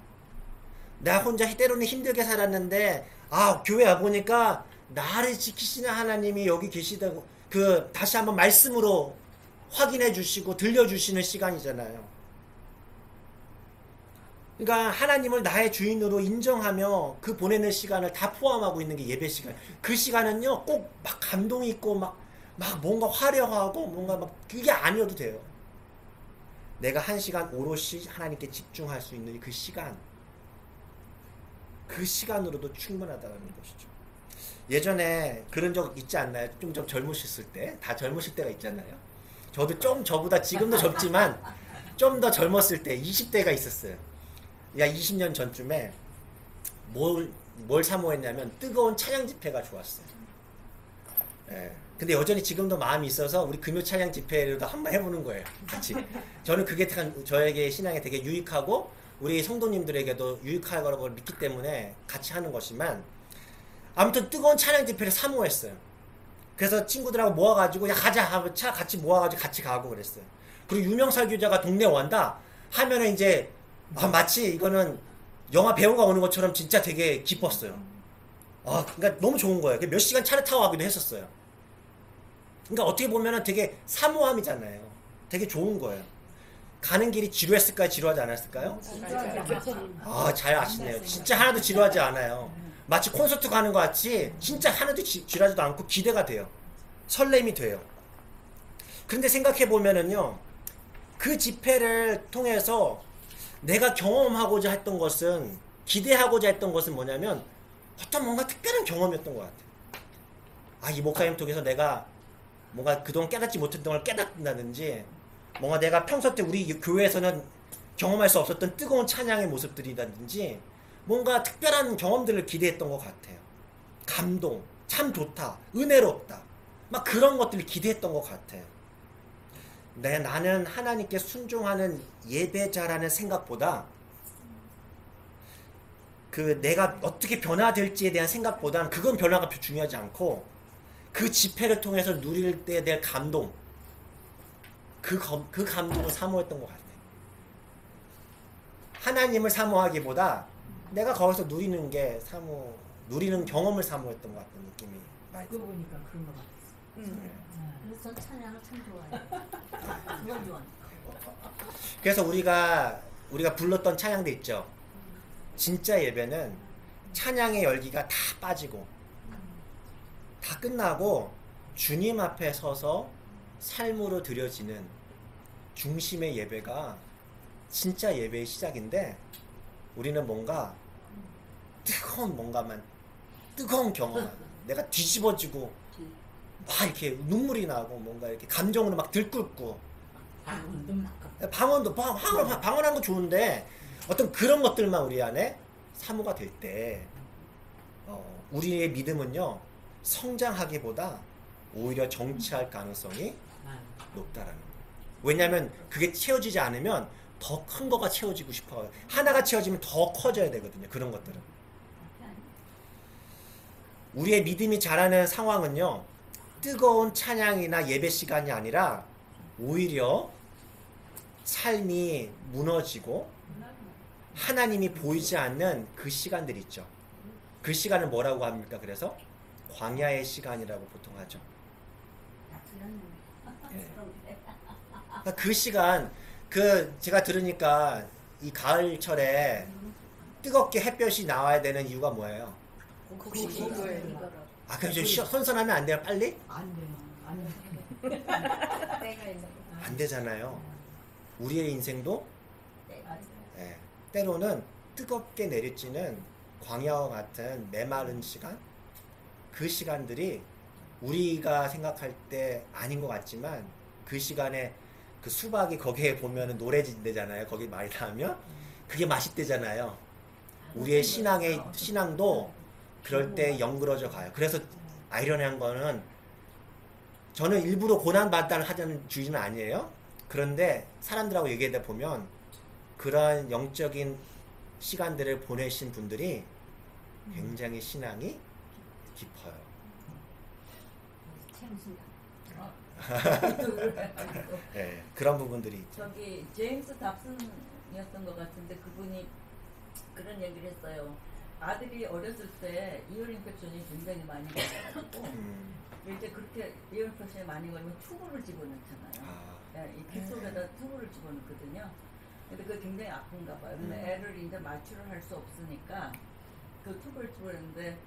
나 혼자 때로는 힘들게 살았는데 교회 와보니까 나를 지키시는 하나님이 여기 계시다고, 다시 한번 말씀으로 확인해 주시고 들려주시는 시간이잖아요. 그러니까 하나님을 나의 주인으로 인정하며 그 보내는 시간을 다 포함하고 있는 게 예배 시간. 그 시간은요 꼭 막 감동이 있고 막 뭔가 화려하고 뭔가 막 그게 아니어도 돼요. 내가 1시간 오롯이 하나님께 집중할 수 있는 그 시간, 그 시간으로도 충분하다는 것이죠. 예전에 그런 적 있지 않나요? 좀 젊으셨을 때, 다 젊으실 때가 있잖아요. 저도 좀 저보다 지금도 젊지만 좀 더 젊었을 때 20대가 있었어요. 야 20년 전쯤에 뭘 사모했냐면 뜨거운 찬양 집회가 좋았어요. 예. 근데 여전히 지금도 마음이 있어서 우리 금요 찬양 집회로도 한번 해보는 거예요. 같이. 저는 그게 저에게 신앙에 되게 유익하고 우리 성도님들에게도 유익할 거라고 믿기 때문에 같이 하는 것이지만 아무튼 뜨거운 찬양 집회를 사모했어요. 그래서 친구들하고 모아가지고 야 가자 하고 차 같이 모아가지고 같이 가고 그랬어요. 그리고 유명 설교자가 동네 원다 하면은 이제 마치 이거는 영화 배우가 오는 것처럼 진짜 되게 기뻤어요. 그러니까 너무 좋은 거예요. 몇 시간 차를 타고 가기도 했었어요. 그러니까 어떻게 보면은 되게 사모함이잖아요. 되게 좋은 거예요. 가는 길이 지루했을까요? 지루하지 않았을까요? 잘 아시네요. 진짜 하나도 지루하지 않아요. 마치 콘서트 가는 것 같이 진짜 하나도 지루하지도 않고 기대가 돼요. 설렘이 돼요. 그런데 생각해 보면은요, 그 집회를 통해서 내가 경험하고자 했던 것은, 기대하고자 했던 것은 뭐냐면 어떤 뭔가 특별한 경험이었던 것 같아요. 이 목사님 통해서 내가 뭔가 그동안 깨닫지 못했던 걸 깨닫는다든지, 뭔가 내가 평소 때 우리 교회에서는 경험할 수 없었던 뜨거운 찬양의 모습들이라든지 뭔가 특별한 경험들을 기대했던 것 같아요. 감동, 참 좋다, 은혜롭다, 막 그런 것들을 기대했던 것 같아요. 나는 하나님께 순종하는 예배자라는 생각보다 내가 어떻게 변화될지에 대한 생각보다는 그건 변화가 중요하지 않고 그 집회를 통해서 누릴 때 될 감동, 그 감동을 사모했던 것 같아요. 하나님을 사모하기보다 내가 거기서 누리는 경험을 사모했던 것 같은 느낌이 많이 그거 들어요. 보니까 그런 것 같았어. 그래서 찬양을 참 좋아해요. 그건 좋아. 그래서 우리가 불렀던 찬양들 있죠. 진짜 예배는 찬양의 열기가 다 빠지고 다 끝나고 주님 앞에 서서 삶으로 드려지는 중심의 예배가 진짜 예배의 시작인데, 우리는 뭔가 뜨거운 경험, 내가 뒤집어지고 막 이렇게 눈물이 나고 뭔가 이렇게 감정으로 막 들끓고, 방언한 거 좋은데 어떤 그런 것들만 우리 안에 사모가 될 때 우리의 믿음은요 성장하기보다 오히려 정치할 가능성이 높다라는 거예요. 왜냐하면 그게 채워지지 않으면 더 큰 거가 채워지고 싶어요. 하나가 채워지면 더 커져야 되거든요. 그런 것들은. 우리의 믿음이 자라는 상황은요 뜨거운 찬양이나 예배 시간이 아니라 오히려 삶이 무너지고 하나님이 보이지 않는 그 시간들 있죠. 그 시간을 뭐라고 합니까? 그래서 광야의 시간이라고 보통 하죠. 예. 그 시간, 제가 들으니까 이 가을철에 뜨겁게 햇볕이 나와야 되는 이유가 뭐예요? 그럼 선선하면 안 돼요? 빨리? 안 돼. 때가 있는 거. 안 되잖아요. 우리의 인생도 때로는 뜨겁게 내리쬐는 광야와 같은 메마른 시간, 그 시간들이 우리가 생각할 때 아닌 것 같지만 그 시간에 그 수박이 거기에 보면 노래진대잖아요. 거기 많이 나오면 그게 맛있대잖아요. 우리의 신앙도 그럴 때 영그러져 가요. 그래서 아이러니한 거는 저는 일부러 고난받다를 하자는 주의는 아니에요. 그런데 사람들하고 얘기하다 보면 그러한 영적인 시간들을 보내신 분들이 굉장히 신앙이 깊어요. 네, 그런 부분들이 있죠. 저기 제임스 답슨이었던 것 같은데 그분이 그런 얘기를 했어요. 아들이 어렸을 때 이어링 인펙션이 굉장히 많이 나가지고 이제 그렇게 이렇게 이온퍼션이 많이 걸리면 튜브를 집어넣잖아요. 예, 이 귀 속에다 튜브를 집어넣거든요. 근데 그게 굉장히 아픈가 봐요. 근데 애를 이제 마취를 할 수 없으니까 그 튜브를 집어넣는데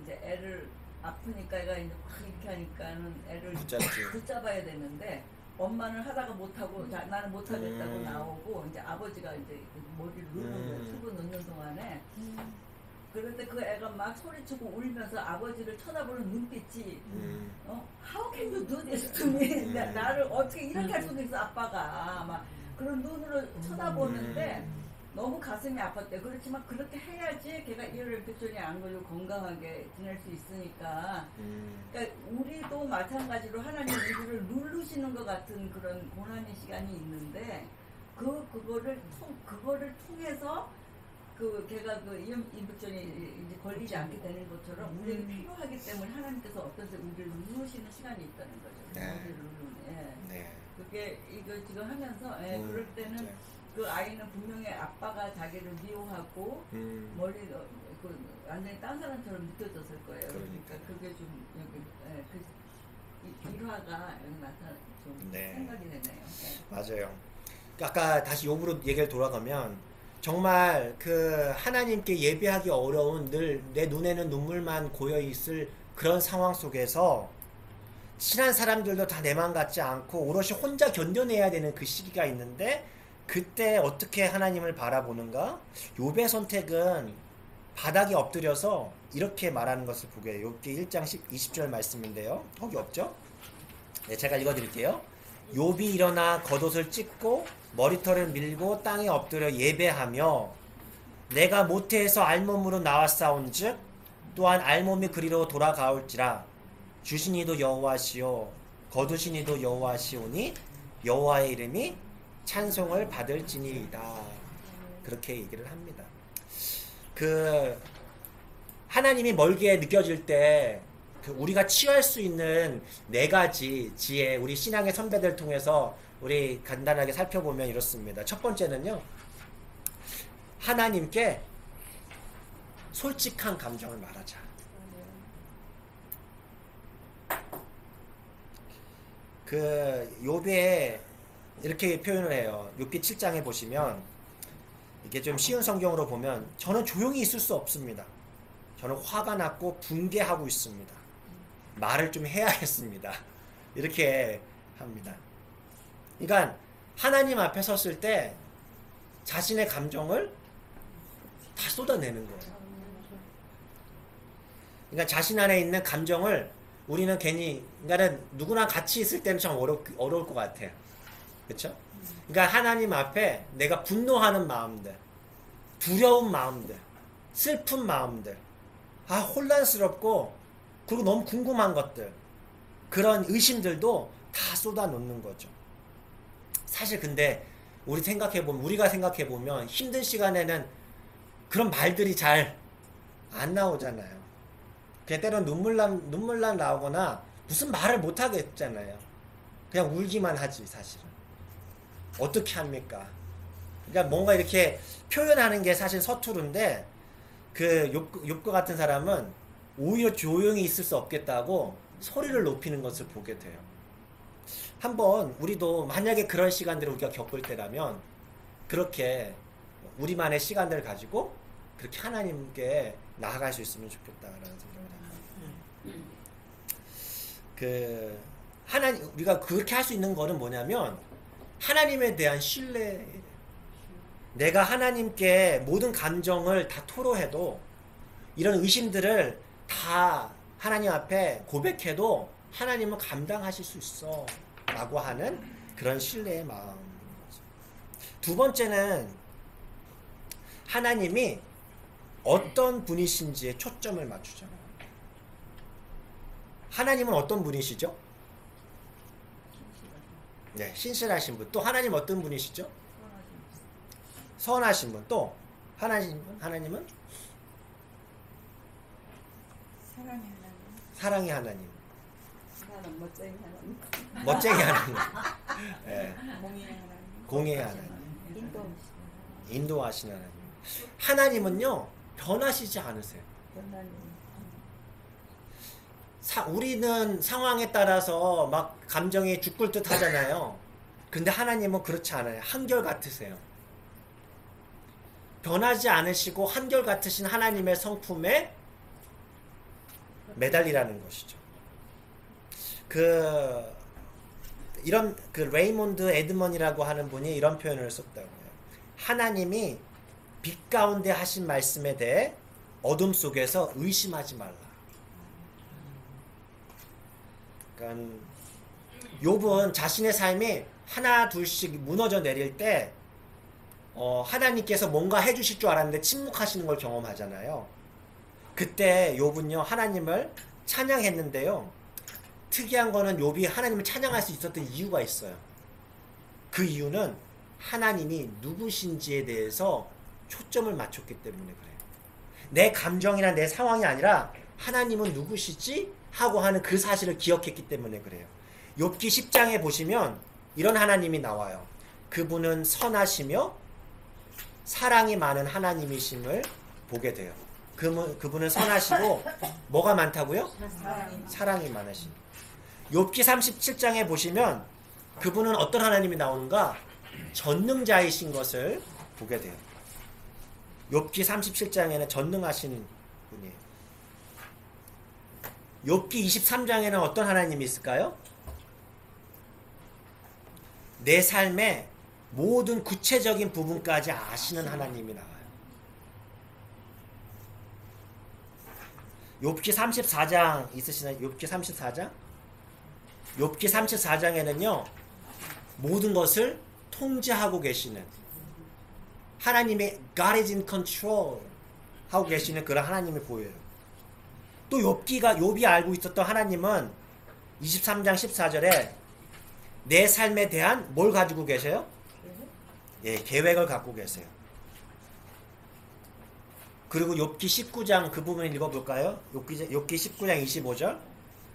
이제 애를 아프니까 애가 이제 막 이렇게 하니까는 애를 붙잡아야 되는데 엄마는 하다가 못하고 나는 못하겠다고 나오고 이제 아버지가 이제 머리를 누르는 거예요. 튜브 넣는 동안에. 그런데 그 애가 막 소리치고 울면서 아버지를 쳐다보는 눈빛이 How can you do this to me? 나를 어떻게 이렇게 할 수도 있어 아빠가 막 그런 눈으로 쳐다보는데 너무 가슴이 아팠대. 그렇지만 그렇게 해야지 걔가 이온인펙션이 안 걸리고 건강하게 지낼 수 있으니까. 그러니까 우리도 마찬가지로 하나님 우리를 누르시는 것 같은 그런 고난의 시간이 있는데 그거를 통해서 그 걔가 그 이온인펙션이 이제 걸리지 않게 되는 것처럼 우리에게 필요하기 때문에 하나님께서 어떤 때 우리를 누르시는 시간이 있다는 거죠. 네. 그게 이거 지금 하면서 그럴 때는 그 아이는 분명히 아빠가 자기를 미워하고 머리가 그 완전히 딴 사람처럼 느껴졌을 거예요. 그러니까 그게 좀 여기 그 일화가 여기 좀 생각이 되네요. 맞아요. 아까 다시 욥으로 얘기를 돌아가면 정말 그 하나님께 예배하기 어려운 늘 내 눈에는 눈물만 고여 있을 그런 상황 속에서 친한 사람들도 다 내 맘 같지 않고 오롯이 혼자 견뎌내야 되는 그 시기가 있는데 그때 어떻게 하나님을 바라보는가? 욥의 선택은 바닥에 엎드려서 이렇게 말하는 것을 보게 해요. 욥기 1장 20절 말씀인데요. 거기 없죠? 네, 제가 읽어드릴게요. 욥이 일어나 겉옷을 찢고 머리털을 밀고 땅에 엎드려 예배하며 내가 모태에서 알몸으로 나왔사온즉 또한 알몸이 그리로 돌아가올지라 주신 이도 여호와시오 거두신 이도 여호와시오니 여호와의 이름이 찬송을 받을지니이다. 그렇게 얘기를 합니다. 그 하나님이 멀게 느껴질 때 그 우리가 취할 수 있는 4가지 지혜 우리 신앙의 선배들 통해서 우리 간단하게 살펴보면 이렇습니다. 첫 번째는요. 하나님께 솔직한 감정을 말하자. 그 욥에 이렇게 표현을 해요. 욥기 7장에 보시면 이게 좀 쉬운 성경으로 보면 저는 조용히 있을 수 없습니다. 저는 화가 났고 붕괴하고 있습니다. 말을 좀 해야겠습니다. 이렇게 합니다. 그러니까 하나님 앞에 섰을 때 자신의 감정을 다 쏟아내는 거예요. 그러니까 자신 안에 있는 감정을 우리는 괜히 그러니까 누구나 같이 있을 때는 참 어려울 것 같아요. 그렇죠? 그러니까 하나님 앞에 내가 분노하는 마음들, 두려운 마음들, 슬픈 마음들, 혼란스럽고 그리고 너무 궁금한 것들, 그런 의심들도 다 쏟아놓는 거죠. 사실 근데 우리가 생각해보면 힘든 시간에는 그런 말들이 잘 안 나오잖아요. 그냥 때론 눈물난 나오거나 무슨 말을 못 하겠잖아요. 그냥 울기만 하지 사실은. 어떻게 합니까? 그러니까 뭔가 이렇게 표현하는 게 사실 서투른데 그 욥과 같은 사람은 오히려 조용히 있을 수 없겠다고 소리를 높이는 것을 보게 돼요. 한번 우리도 만약에 그런 시간들을 우리가 겪을 때라면 그렇게 우리만의 시간들을 가지고 그렇게 하나님께 나아갈 수 있으면 좋겠다라는 생각을 합니다. 우리가 그렇게 할 수 있는 거는 뭐냐면 하나님에 대한 신뢰. 내가 하나님께 모든 감정을 다 토로해도 이런 의심들을 다 하나님 앞에 고백해도 하나님은 감당하실 수 있어 라고 하는 그런 신뢰의 마음. 두 번째는 하나님이 어떤 분이신지에 초점을 맞추잖아요. 하나님은 어떤 분이시죠? 네, 신실하신 분. 또 하나님 어떤 분이시죠? 선하신 분. 또 하나님은 사랑의 하나님. 멋쟁이 하나님. 멋쟁이 하나님. 네. 공의의 하나님. 인도하시는 하나님. 하나님은요 변하시지 않으세요. 우리는 상황에 따라서 막 감정이 죽을 듯 하잖아요. 근데 하나님은 그렇지 않아요. 한결같으세요. 변하지 않으시고 한결같으신 하나님의 성품에 매달리라는 것이죠. 이런 레이몬드 에드먼이라고 하는 분이 이런 표현을 썼다고요. 하나님이 빛 가운데 하신 말씀에 대해 어둠 속에서 의심하지 말라. 그러니까 욥은 자신의 삶이 하나 둘씩 무너져 내릴 때 하나님께서 뭔가 해주실 줄 알았는데 침묵하시는 걸 경험하잖아요. 그때 욥은요 하나님을 찬양했는데요. 특이한 거는 욥이 하나님을 찬양할 수 있었던 이유가 있어요. 그 이유는 하나님이 누구신지에 대해서 초점을 맞췄기 때문에 그래요. 내 감정이나 내 상황이 아니라 하나님은 누구시지? 하고 하는 그 사실을 기억했기 때문에 그래요. 욥기 10장에 보시면 이런 하나님이 나와요. 그분은 선하시며 사랑이 많은 하나님이심을 보게 돼요. 그분은 선하시고 뭐가 많다고요? 사랑이 많으신. 욥기 37장에 보시면 그분은 어떤 하나님이 나오는가? 전능자이신 것을 보게 돼요. 욥기 37장에는 전능하신 분이에요. 욥기 23장에는 어떤 하나님이 있을까요? 내 삶의 모든 구체적인 부분까지 아시는 하나님이 나와요. 욥기 34장 있으시나요? 욥기 34장? 욥기 34장에는요 모든 것을 통제하고 계시는 하나님의 God is in control 하고 계시는 그런 하나님이 보여요. 또 욥이 알고 있었던 하나님은 23장 14절에 내 삶에 대한 뭘 가지고 계세요? 예, 계획을 갖고 계세요. 그리고 욥기 19장 그 부분을 읽어볼까요? 욥기 19장 25절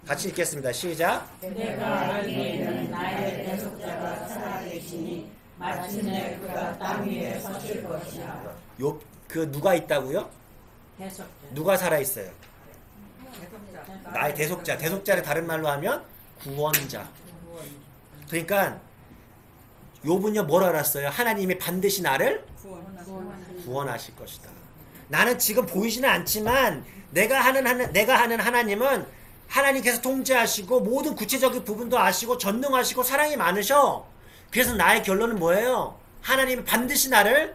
같이 읽겠습니다. 시작. 내가 알기에는 나의 대속자가 살아계시니 마침내 그가 땅 위에 서실 것이라. 누가 있다고요? 대속자. 누가 살아있어요? 나의 대속자. 대속자를 다른 말로 하면 구원자. 그러니까 욥은요 뭘 알았어요? 하나님이 반드시 나를 구원하실 것이다. 나는 지금 보이지는 않지만 내가 하는 하나님은 하나님께서 통제하시고 모든 구체적인 부분도 아시고 전능하시고 사랑이 많으셔. 그래서 나의 결론은 뭐예요? 하나님이 반드시 나를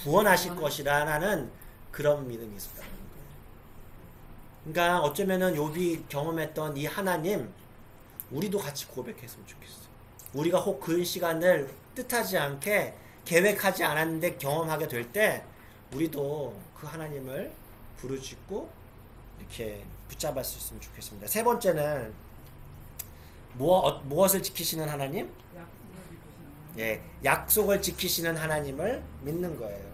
구원하실 것이라는 그런 믿음이 있었다는 거예요. 그러니까 어쩌면은 욥이 경험했던 이 하나님 우리도 같이 고백했으면 좋겠어요. 우리가 혹 그 시간을 뜻하지 않게 계획하지 않았는데 경험하게 될 때 우리도 그 하나님을 부르짖고 이렇게 붙잡을 수 있으면 좋겠습니다. 세 번째는 무엇을 지키시는 하나님? 예, 약속을 지키시는 하나님을 믿는 거예요.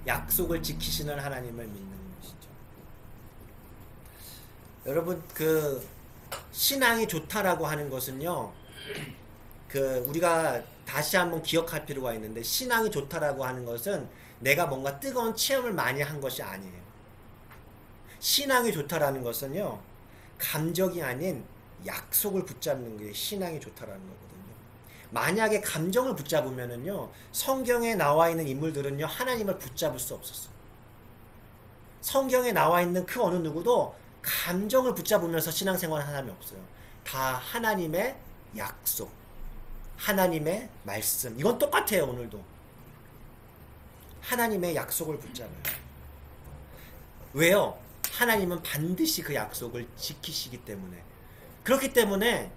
약속을 지키시는 하나님을 믿는 것이죠. 여러분 신앙이 좋다라고 하는 것은요. 우리가 다시 한번 기억할 필요가 있는데 신앙이 좋다라고 하는 것은 내가 뭔가 뜨거운 체험을 많이 한 것이 아니에요. 신앙이 좋다라는 것은요. 감정이 아닌 약속을 붙잡는 게 신앙이 좋다라는 거거든요. 만약에 감정을 붙잡으면은요. 성경에 나와 있는 인물들은요. 하나님을 붙잡을 수 없었어요. 성경에 나와 있는 그 어느 누구도 감정을 붙잡으면서 신앙생활을 하는 사람이 없어요. 다 하나님의 약속, 하나님의 말씀. 이건 똑같아요. 오늘도 하나님의 약속을 붙잡아요. 왜요? 하나님은 반드시 그 약속을 지키시기 때문에. 그렇기 때문에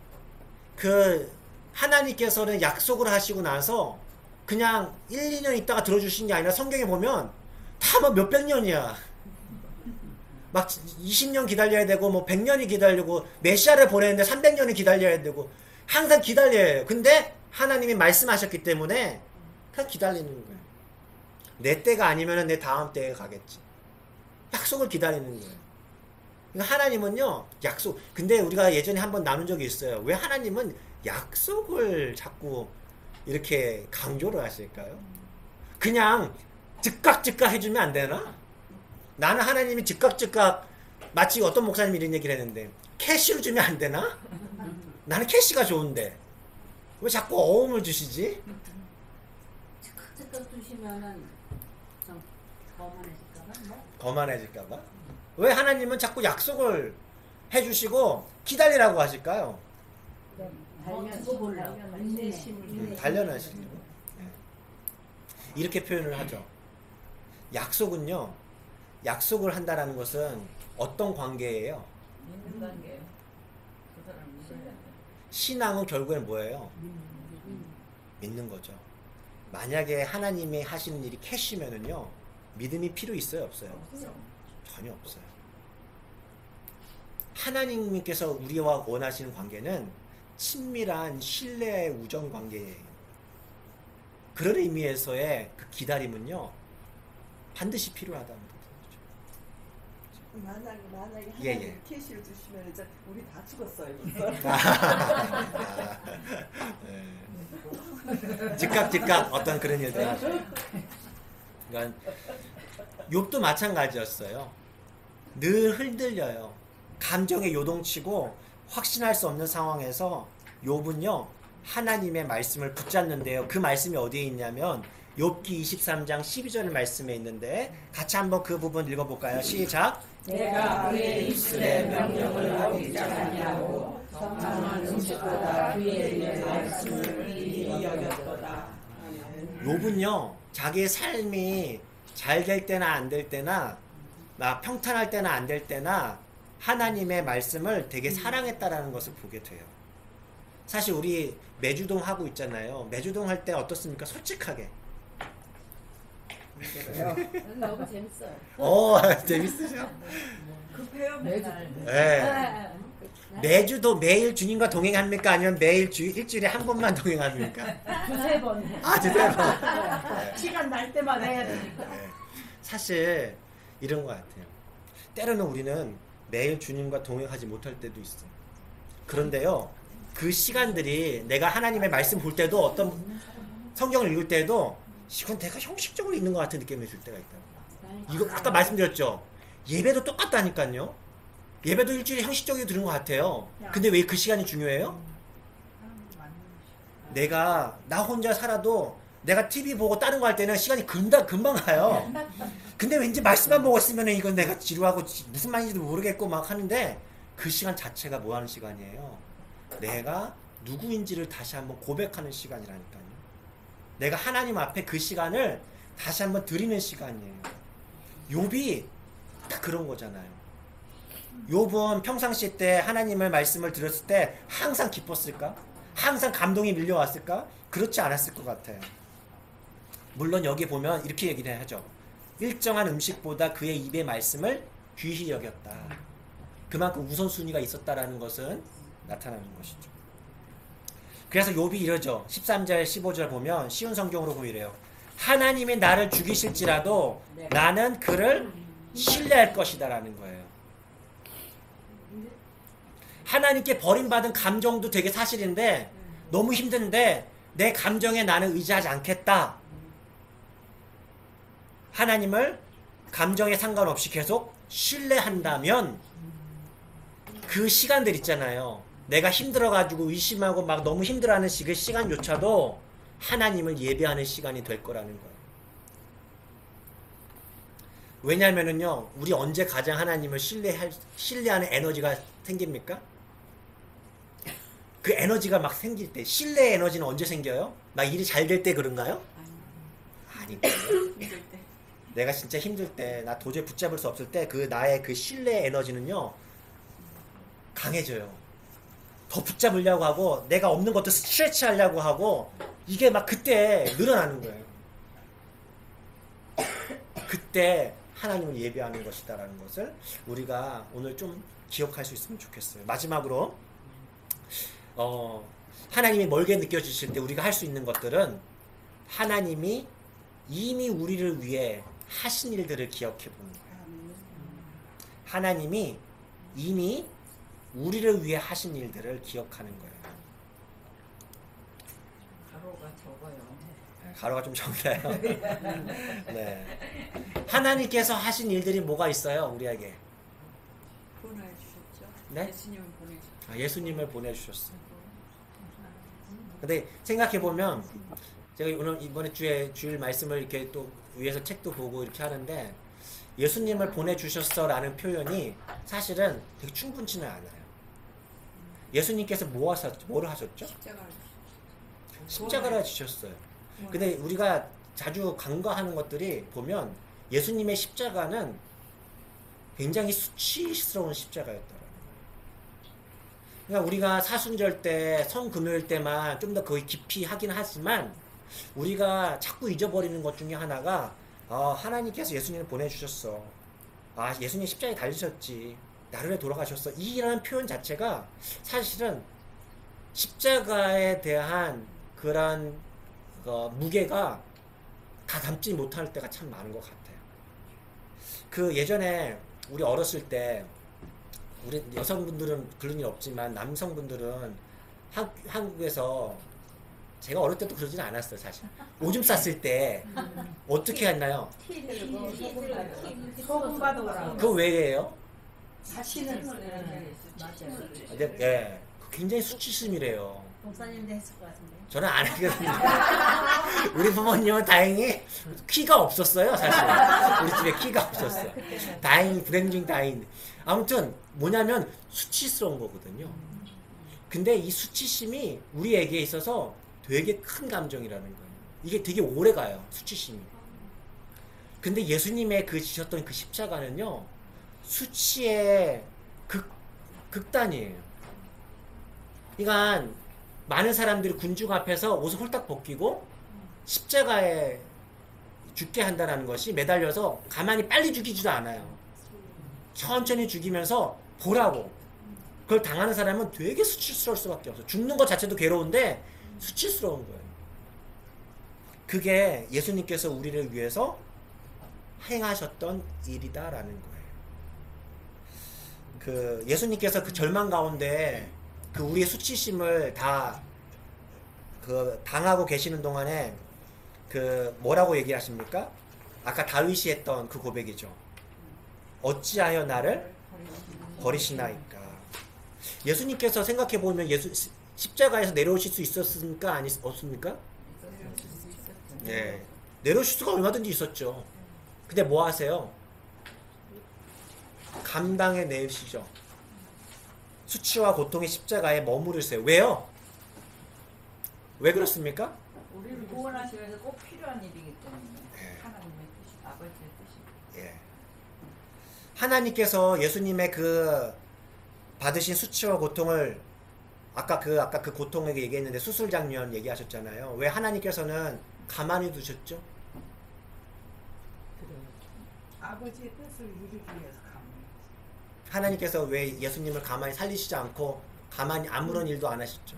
하나님께서는 약속을 하시고 나서 그냥 1, 2년 있다가 들어주신 게 아니라 성경에 보면 다 뭐 몇백 년이야. 막 20년 기다려야 되고 뭐 100년이 기다리고 메시아를 보내는데 300년이 기다려야 되고 항상 기다려야 해요. 근데 하나님이 말씀하셨기 때문에 그냥 기다리는 거예요. 내 때가 아니면 내 다음 때에 가겠지. 약속을 기다리는 거예요. 그러니까 하나님은요 약속. 근데 우리가 예전에 한번 나눈 적이 있어요. 왜 하나님은 약속을 자꾸 이렇게 강조를 하실까요? 그냥 즉각 해주면 안 되나? 나는 하나님이 즉각 마치 어떤 목사님이 이런 얘기를 했는데 캐시로 주면 안 되나? 나는 캐시가 좋은데 왜 자꾸 어음을 주시지? 즉각 주시면은 좀 거만해질까봐 뭐? 거만해질까봐? 왜 하나님은 자꾸 약속을 해주시고 기다리라고 하실까요? 두고 보려고 인내심을 단련하시려고. 이렇게 표현을 하죠. 약속은요, 약속을 한다라는 것은 어떤 관계예요? 믿는 관계예요. 그 사람 믿어야 돼. 신앙은 결국엔 뭐예요? 믿는 거죠. 만약에 하나님이 하시는 일이 캐시면은요, 믿음이 필요 있어요, 없어요? 전혀 없어요. 하나님께서 우리와 원하시는 관계는 친밀한 신뢰의 우정 관계예요. 그런 의미에서의 그 기다림은요, 반드시 필요하다는 거죠. 만약에 예, 하나님 예. 캐시를 주시면 이제 우리 다 죽었어요. 즉각 어떤 그런 일들 하죠. 그러니까 욥도 마찬가지였어요. 늘 흔들려요. 감정에 요동치고 확신할 수 없는 상황에서 욥은요, 하나님의 말씀을 붙잡는데요. 그 말씀이 어디에 있냐면 욥기 23장 12절 말씀에 있는데 같이 한번 그 부분 읽어볼까요? 시작. 내가 그의 입술의 명령을 어기지 아니하고 성ham한 음식보다 그의 입의 말씀을 귀히 여겼도다. 욥은요, 자기의 삶이 잘 될 때나 안 될 때나 평탄할 때나 안 될 때나 하나님의 말씀을 되게 사랑했다라는 것을 보게 돼요. 사실 우리 매주동 하고 있잖아요. 매주동 할 때 어떻습니까? 솔직하게. 너무 재밌어요. 재밌으죠? 급해요 맨날. 네. 매주도 매일 주님과 동행합니까? 아니면 매일 일주일에 한 번만 동행합니까? 두세 번 해. 두세 번. 시간 날 때마다 해야 되니까. 네. 사실 이런 것 같아요. 때로는 우리는 매일 주님과 동행하지 못할 때도 있어요. 그런데요, 그 시간들이 내가 하나님의 말씀 볼 때도 어떤 성경을 읽을 때도 이건 내가 형식적으로 읽는 것 같은 느낌이 들 때가 있다. 이거 아까 말씀드렸죠. 예배도 똑같다니까요. 예배도 일주일에 형식적으로 들은 것 같아요. 근데 왜 그 시간이 중요해요? 내가 나 혼자 살아도 내가 TV 보고 다른 거 할 때는 시간이 금방 가요. 근데 왠지 말씀만 보고 있으면 이건 내가 지루하고 무슨 말인지도 모르겠고 막 하는데 그 시간 자체가 뭐 하는 시간이에요? 내가 누구인지를 다시 한번 고백하는 시간이라니까요. 내가 하나님 앞에 그 시간을 다시 한번 드리는 시간이에요. 욥이 다 그런 거잖아요. 욥은 평상시 때 하나님의 말씀을 들었을 때 항상 기뻤을까? 항상 감동이 밀려왔을까? 그렇지 않았을 것 같아요. 물론 여기 보면 이렇게 얘기를 하죠. 일정한 음식보다 그의 입의 말씀을 귀히 여겼다. 그만큼 우선순위가 있었다라는 것은 나타나는 것이죠. 그래서 욥이 이러죠. 13절 15절 보면 쉬운 성경으로 보면 이래요. 하나님이 나를 죽이실지라도 나는 그를 신뢰할 것이다 라는 거예요. 하나님께 버림받은 감정도 되게 사실인데 너무 힘든데 내 감정에 나는 의지하지 않겠다. 하나님을 감정에 상관없이 계속 신뢰한다면 그 시간들 있잖아요. 내가 힘들어가지고 의심하고 막 너무 힘들어하는 그 시간조차도 하나님을 예배하는 시간이 될 거라는 거예요. 왜냐하면은요, 우리 언제 가장 하나님을 신뢰하는 에너지가 생깁니까? 그 에너지가 막 생길 때, 신뢰의 에너지는 언제 생겨요? 막 일이 잘 될 때 그런가요? 아니거든요. 내가 진짜 힘들 때, 나 도저히 붙잡을 수 없을 때, 그 나의 그 신뢰의 에너지는요, 강해져요. 더 붙잡으려고 하고, 내가 없는 것도 스트레치 하려고 하고, 이게 막 그때 늘어나는 거예요. 그때 하나님을 예배하는 것이다라는 것을 우리가 오늘 좀 기억할 수 있으면 좋겠어요. 마지막으로, 하나님이 멀게 느껴지실 때 우리가 할 수 있는 것들은 하나님이 이미 우리를 위해 하신 일들을 기억해 보는 거예요. 하나님이 이미 우리를 위해 하신 일들을 기억하는 거예요. 가로가 적어요. 가로가 좀 적나요? 네. 하나님께서 하신 일들이 뭐가 있어요, 우리에게? 보내주셨죠. 네? 예수님을 보내주셨죠. 예수님을 보내주셨어요. 근데 생각해보면, 제가 오늘 이번에 주일 말씀을 이렇게 또 위에서 책도 보고 이렇게 하는데, 예수님을 보내주셨어라는 표현이 사실은 되게 충분치는 않아요. 예수님께서 뭐를 하셨죠? 십자가를 지셨어요. 근데 우리가 자주 간과하는 것들이 보면 예수님의 십자가는 굉장히 수치스러운 십자가였더라고요. 그러니까 우리가 사순절 때, 성금요일 때만 좀 더 거의 깊이 하긴 하지만 우리가 자꾸 잊어버리는 것 중에 하나가 하나님께서 예수님을 보내주셨어. 예수님 십자가에 달리셨지. 나를 위해 돌아가셨어. 이라는 표현 자체가 사실은 십자가에 대한 그런 무게가 다 담지 못할 때가 참 많은 것 같아요. 그 예전에 우리 어렸을 때 우리 여성분들은 그런 일 없지만 남성분들은 한국에서 제가 어릴 때도 그러진 않았어요, 사실. 오줌 쌌을 때 어떻게 했나요? 소금 받아오라고. 그거 왜예요? 다시는 맞아요. 예, 굉장히 수치심이래요. 목사님도 했을 것 같은데. 저는 안 했거든요. 우리 부모님은 다행히 키가 없었어요, 사실. 우리 집에 키가 없었어요. 다행히, 불행 중 다행. 아무튼 뭐냐면 수치스러운 거거든요. 근데 이 수치심이 우리에게 있어서 되게 큰 감정이라는 거예요. 이게 되게 오래 가요, 수치심이. 근데 예수님의 지셨던 그 십자가는요, 수치의 극단이에요. 그러니까 많은 사람들이 군중 앞에서 옷을 홀딱 벗기고 십자가에 죽게 한다는 것이 매달려서 가만히 빨리 죽이지도 않아요. 천천히 죽이면서 보라고. 그걸 당하는 사람은 되게 수치스러울 수밖에 없어요. 죽는 것 자체도 괴로운데 수치스러운 거예요. 그게 예수님께서 우리를 위해서 행하셨던 일이다라는 거예요. 그 예수님께서 그 절망 가운데 그 우리의 수치심을 다 당하고 계시는 동안에 뭐라고 얘기하십니까? 아까 다윗이 했던 그 고백이죠. 어찌하여 나를 버리시나이까. 예수님께서 생각해 보면 십자가에서 내려오실 수 있었습니까? 없습니까? 네, 내려오실 수가 얼마든지 있었죠. 근데 뭐 하세요? 감당해 내시죠. 수치와 고통의 십자가에 머무르세요. 왜요? 왜 그렇습니까? 우리를 구원하시기 위해서 꼭 필요한 일이기 때문에. 네. 하나님의 뜻이, 아버지의 뜻이. 예. 하나님께서 예수님의 받으신 수치와 고통을 아까 그 고통에게 얘기했는데 수술 장면 얘기하셨잖아요. 왜 하나님께서는 가만히 두셨죠? 아버지의 뜻을 이루기 위해서 가만히. 하나님께서 왜 예수님을 가만히 살리시지 않고 가만히 아무런 일도 안 하셨죠?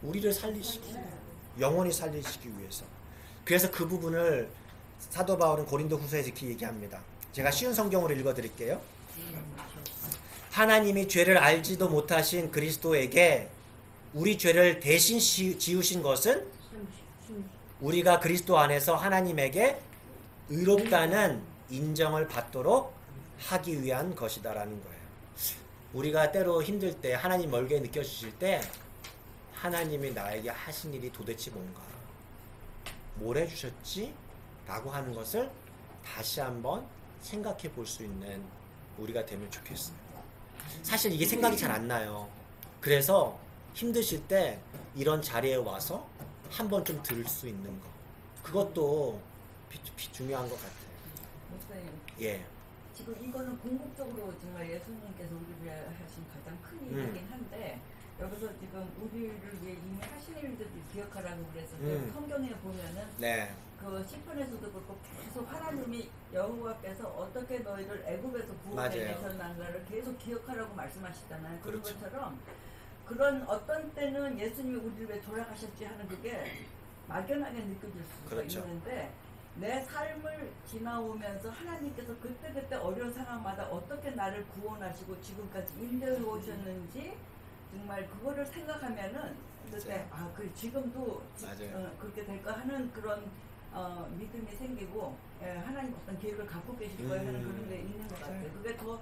우리를 살리시기, 영원히 살리시기 위해서. 그래서 그 부분을 사도 바울은 고린도 후서에 이렇게 얘기합니다. 제가 쉬운 성경으로 읽어드릴게요. 하나님이 죄를 알지도 못하신 그리스도에게 우리 죄를 대신 지우신 것은 우리가 그리스도 안에서 하나님에게 의롭다는 인정을 받도록 하기 위한 것이다라는 거예요. 우리가 때로 힘들 때, 하나님 멀게 느껴지실 때 하나님이 나에게 하신 일이 도대체 뭔가, 뭘 해주셨지? 라고 하는 것을 다시 한번 생각해 볼 수 있는 우리가 되면 좋겠어요. 사실 이게 생각이 잘 안 나요. 그래서 힘드실 때 이런 자리에 와서 한번 좀 들을 수 있는 거, 그것도 중요한 것 같아요. 목사님, 예. 지금 이거는 궁극적으로 정말 예수님께서 우리를 위해 하신 가장 큰 일이긴 한데, 여기서 지금 우리를 위해 이미 하신 일들을 기억하라고 그래서 성경에 보면은 네. 그 시편에서도 그렇고 계속 하나님이 여호와께서 어떻게 너희를 애굽에서 구원해내셨는가를 계속 기억하라고 말씀하시잖아요. 그런 그렇죠. 것처럼 그런 어떤 때는 예수님이 우리를 왜 돌아가셨지 하는 그게 막연하게 느껴질 수가 그렇죠. 있는데, 내 삶을 지나오면서 하나님께서 그때그때 어려운 상황마다 어떻게 나를 구원하시고 지금까지 인도해 오셨는지 정말 그거를 생각하면은 그때 그 지금도 맞아요. 그렇게 될까 하는 그런 믿음이 생기고 하나님 어떤 계획을 갖고 계실 거예요 하는 그런 게 있는 것 같아요. 그게 더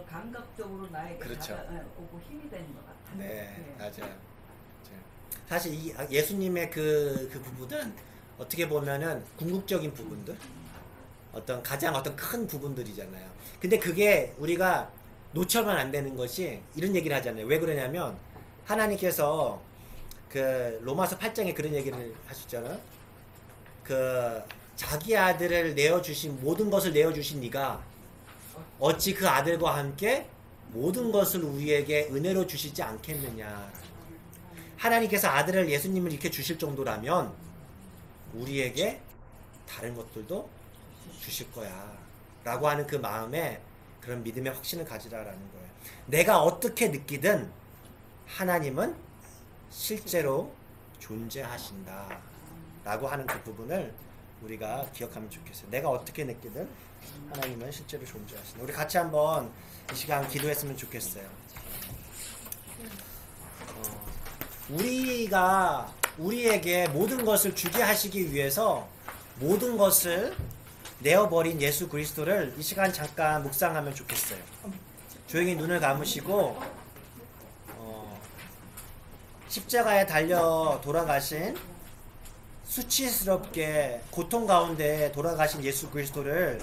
감각적으로 나에게 그렇죠. 다가오고 힘이 되는 것 같아요. 네, 맞아요. 사실 이 예수님의 그 부분은 어떻게 보면은 궁극적인 부분들, 어떤 가장 어떤 큰 부분들이잖아요. 근데 그게 우리가 놓쳐면 안 되는 것이 이런 얘기를 하잖아요. 왜 그러냐면 하나님께서 그 로마서 8장에 그런 얘기를 하셨잖아요. 그 자기 아들을 내어주신 모든 것을 내어주신 네가 어찌 그 아들과 함께 모든 것을 우리에게 은혜로 주시지 않겠느냐. 하나님께서 아들을 예수님을 이렇게 주실 정도라면 우리에게 다른 것들도 주실 거야 라고 하는 그 마음에 그런 믿음의 확신을 가지라라는 거예요. 내가 어떻게 느끼든 하나님은 실제로 존재하신다 라고 하는 그 부분을 우리가 기억하면 좋겠어요. 내가 어떻게 느끼든 하나님은 실제로 존재하신다. 우리 같이 한번 이 시간 기도했으면 좋겠어요. 우리가 우리에게 모든 것을 주게 하시기 위해서 모든 것을 내어버린 예수 그리스도를 이 시간 잠깐 묵상하면 좋겠어요. 조용히 눈을 감으시고 십자가에 달려 돌아가신 수치스럽게 고통 가운데 돌아가신 예수 그리스도를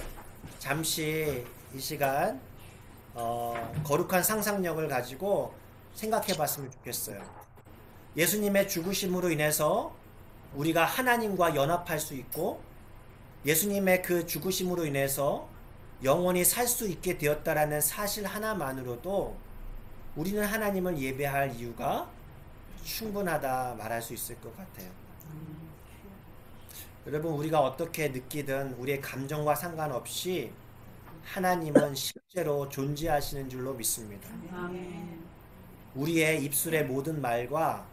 잠시 이 시간 거룩한 상상력을 가지고 생각해 봤으면 좋겠어요. 예수님의 죽으심으로 인해서 우리가 하나님과 연합할 수 있고 예수님의 그 죽으심으로 인해서 영원히 살 수 있게 되었다라는 사실 하나만으로도 우리는 하나님을 예배할 이유가 충분하다 말할 수 있을 것 같아요. 여러분, 우리가 어떻게 느끼든 우리의 감정과 상관없이 하나님은 실제로 존재하시는 줄로 믿습니다. 우리의 입술의 모든 말과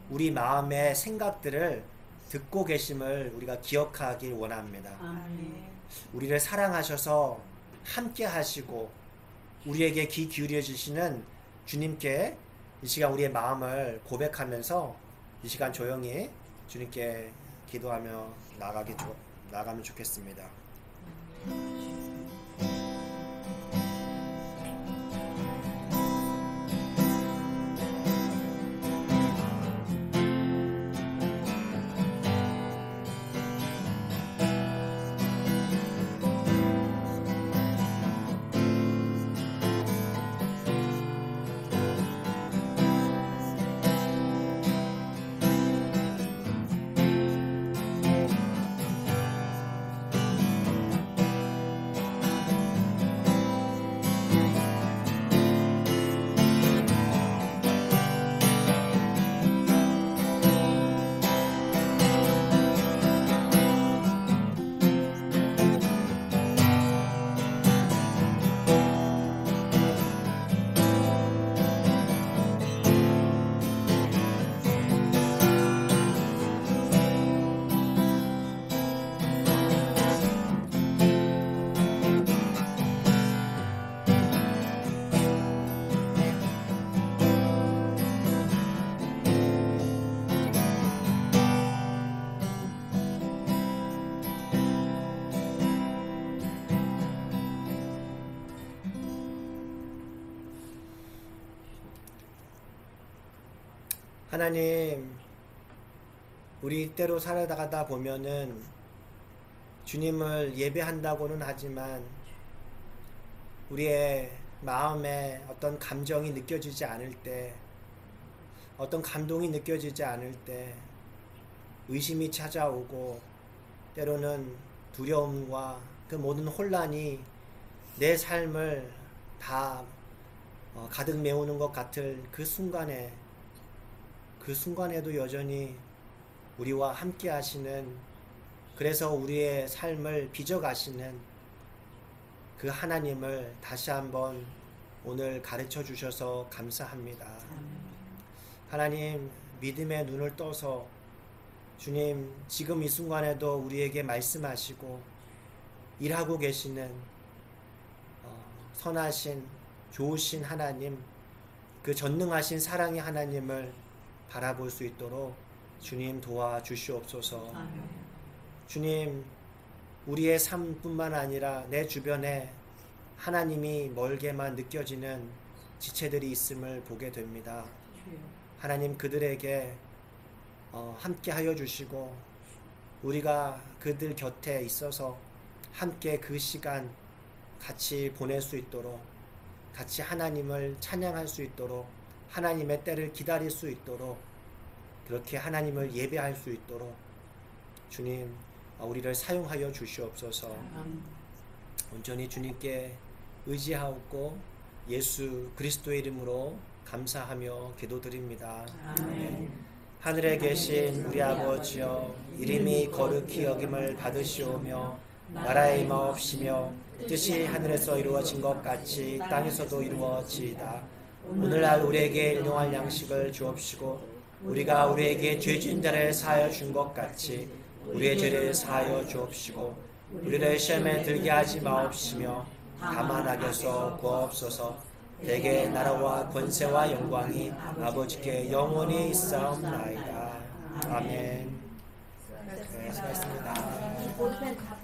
우리 마음의 생각들을 듣고 계심을 우리가 기억하길 원합니다. 우리를 사랑하셔서 함께 하시고 우리에게 귀 기울여 주시는 주님께 이 시간 우리의 마음을 고백하면서 이 시간 조용히 주님께 기도하며 나가면 좋겠습니다. 하나님, 우리 때로 살아가다 보면은 주님을 예배한다고는 하지만 우리의 마음에 어떤 감정이 느껴지지 않을 때, 어떤 감동이 느껴지지 않을 때 의심이 찾아오고 때로는 두려움과 그 모든 혼란이 내 삶을 다 가득 메우는 것 같을 그 순간에도 여전히 우리와 함께 하시는, 그래서 우리의 삶을 빚어가시는 그 하나님을 다시 한번 오늘 가르쳐 주셔서 감사합니다. 하나님, 믿음의 눈을 떠서 주님, 지금 이 순간에도 우리에게 말씀하시고 일하고 계시는 선하신 좋으신 하나님, 그 전능하신 사랑의 하나님을 바라볼 수 있도록 주님 도와주시옵소서. 주님, 우리의 삶뿐만 아니라 내 주변에 하나님이 멀게만 느껴지는 지체들이 있음을 보게 됩니다. 하나님, 그들에게 함께 하여 주시고 우리가 그들 곁에 있어서 함께 그 시간 같이 보낼 수 있도록, 같이 하나님을 찬양할 수 있도록, 하나님의 때를 기다릴 수 있도록, 그렇게 하나님을 예배할 수 있도록 주님 우리를 사용하여 주시옵소서. 온전히 주님께 의지하옵고 예수 그리스도의 이름으로 감사하며 기도드립니다. 아멘. 하늘에 계신 우리 아버지여, 이름이 거룩히 여김을 받으시오며 나라의 임하옵시며 뜻이 하늘에서 이루어진 것 같이 땅에서도 이루어지이다. 오늘날 우리에게 일용할 양식을 주옵시고 우리가 우리에게 죄진 자를 사하여 준 것 같이 우리의 죄를 사하여 주옵시고 우리를 시험에 들게 하지 마옵시며 다만 악에서 구하옵소서. 대개 나라와 권세와 영광이 아버지께 영원히 있사옵나이다. 아멘. 네, 수고하셨습니다.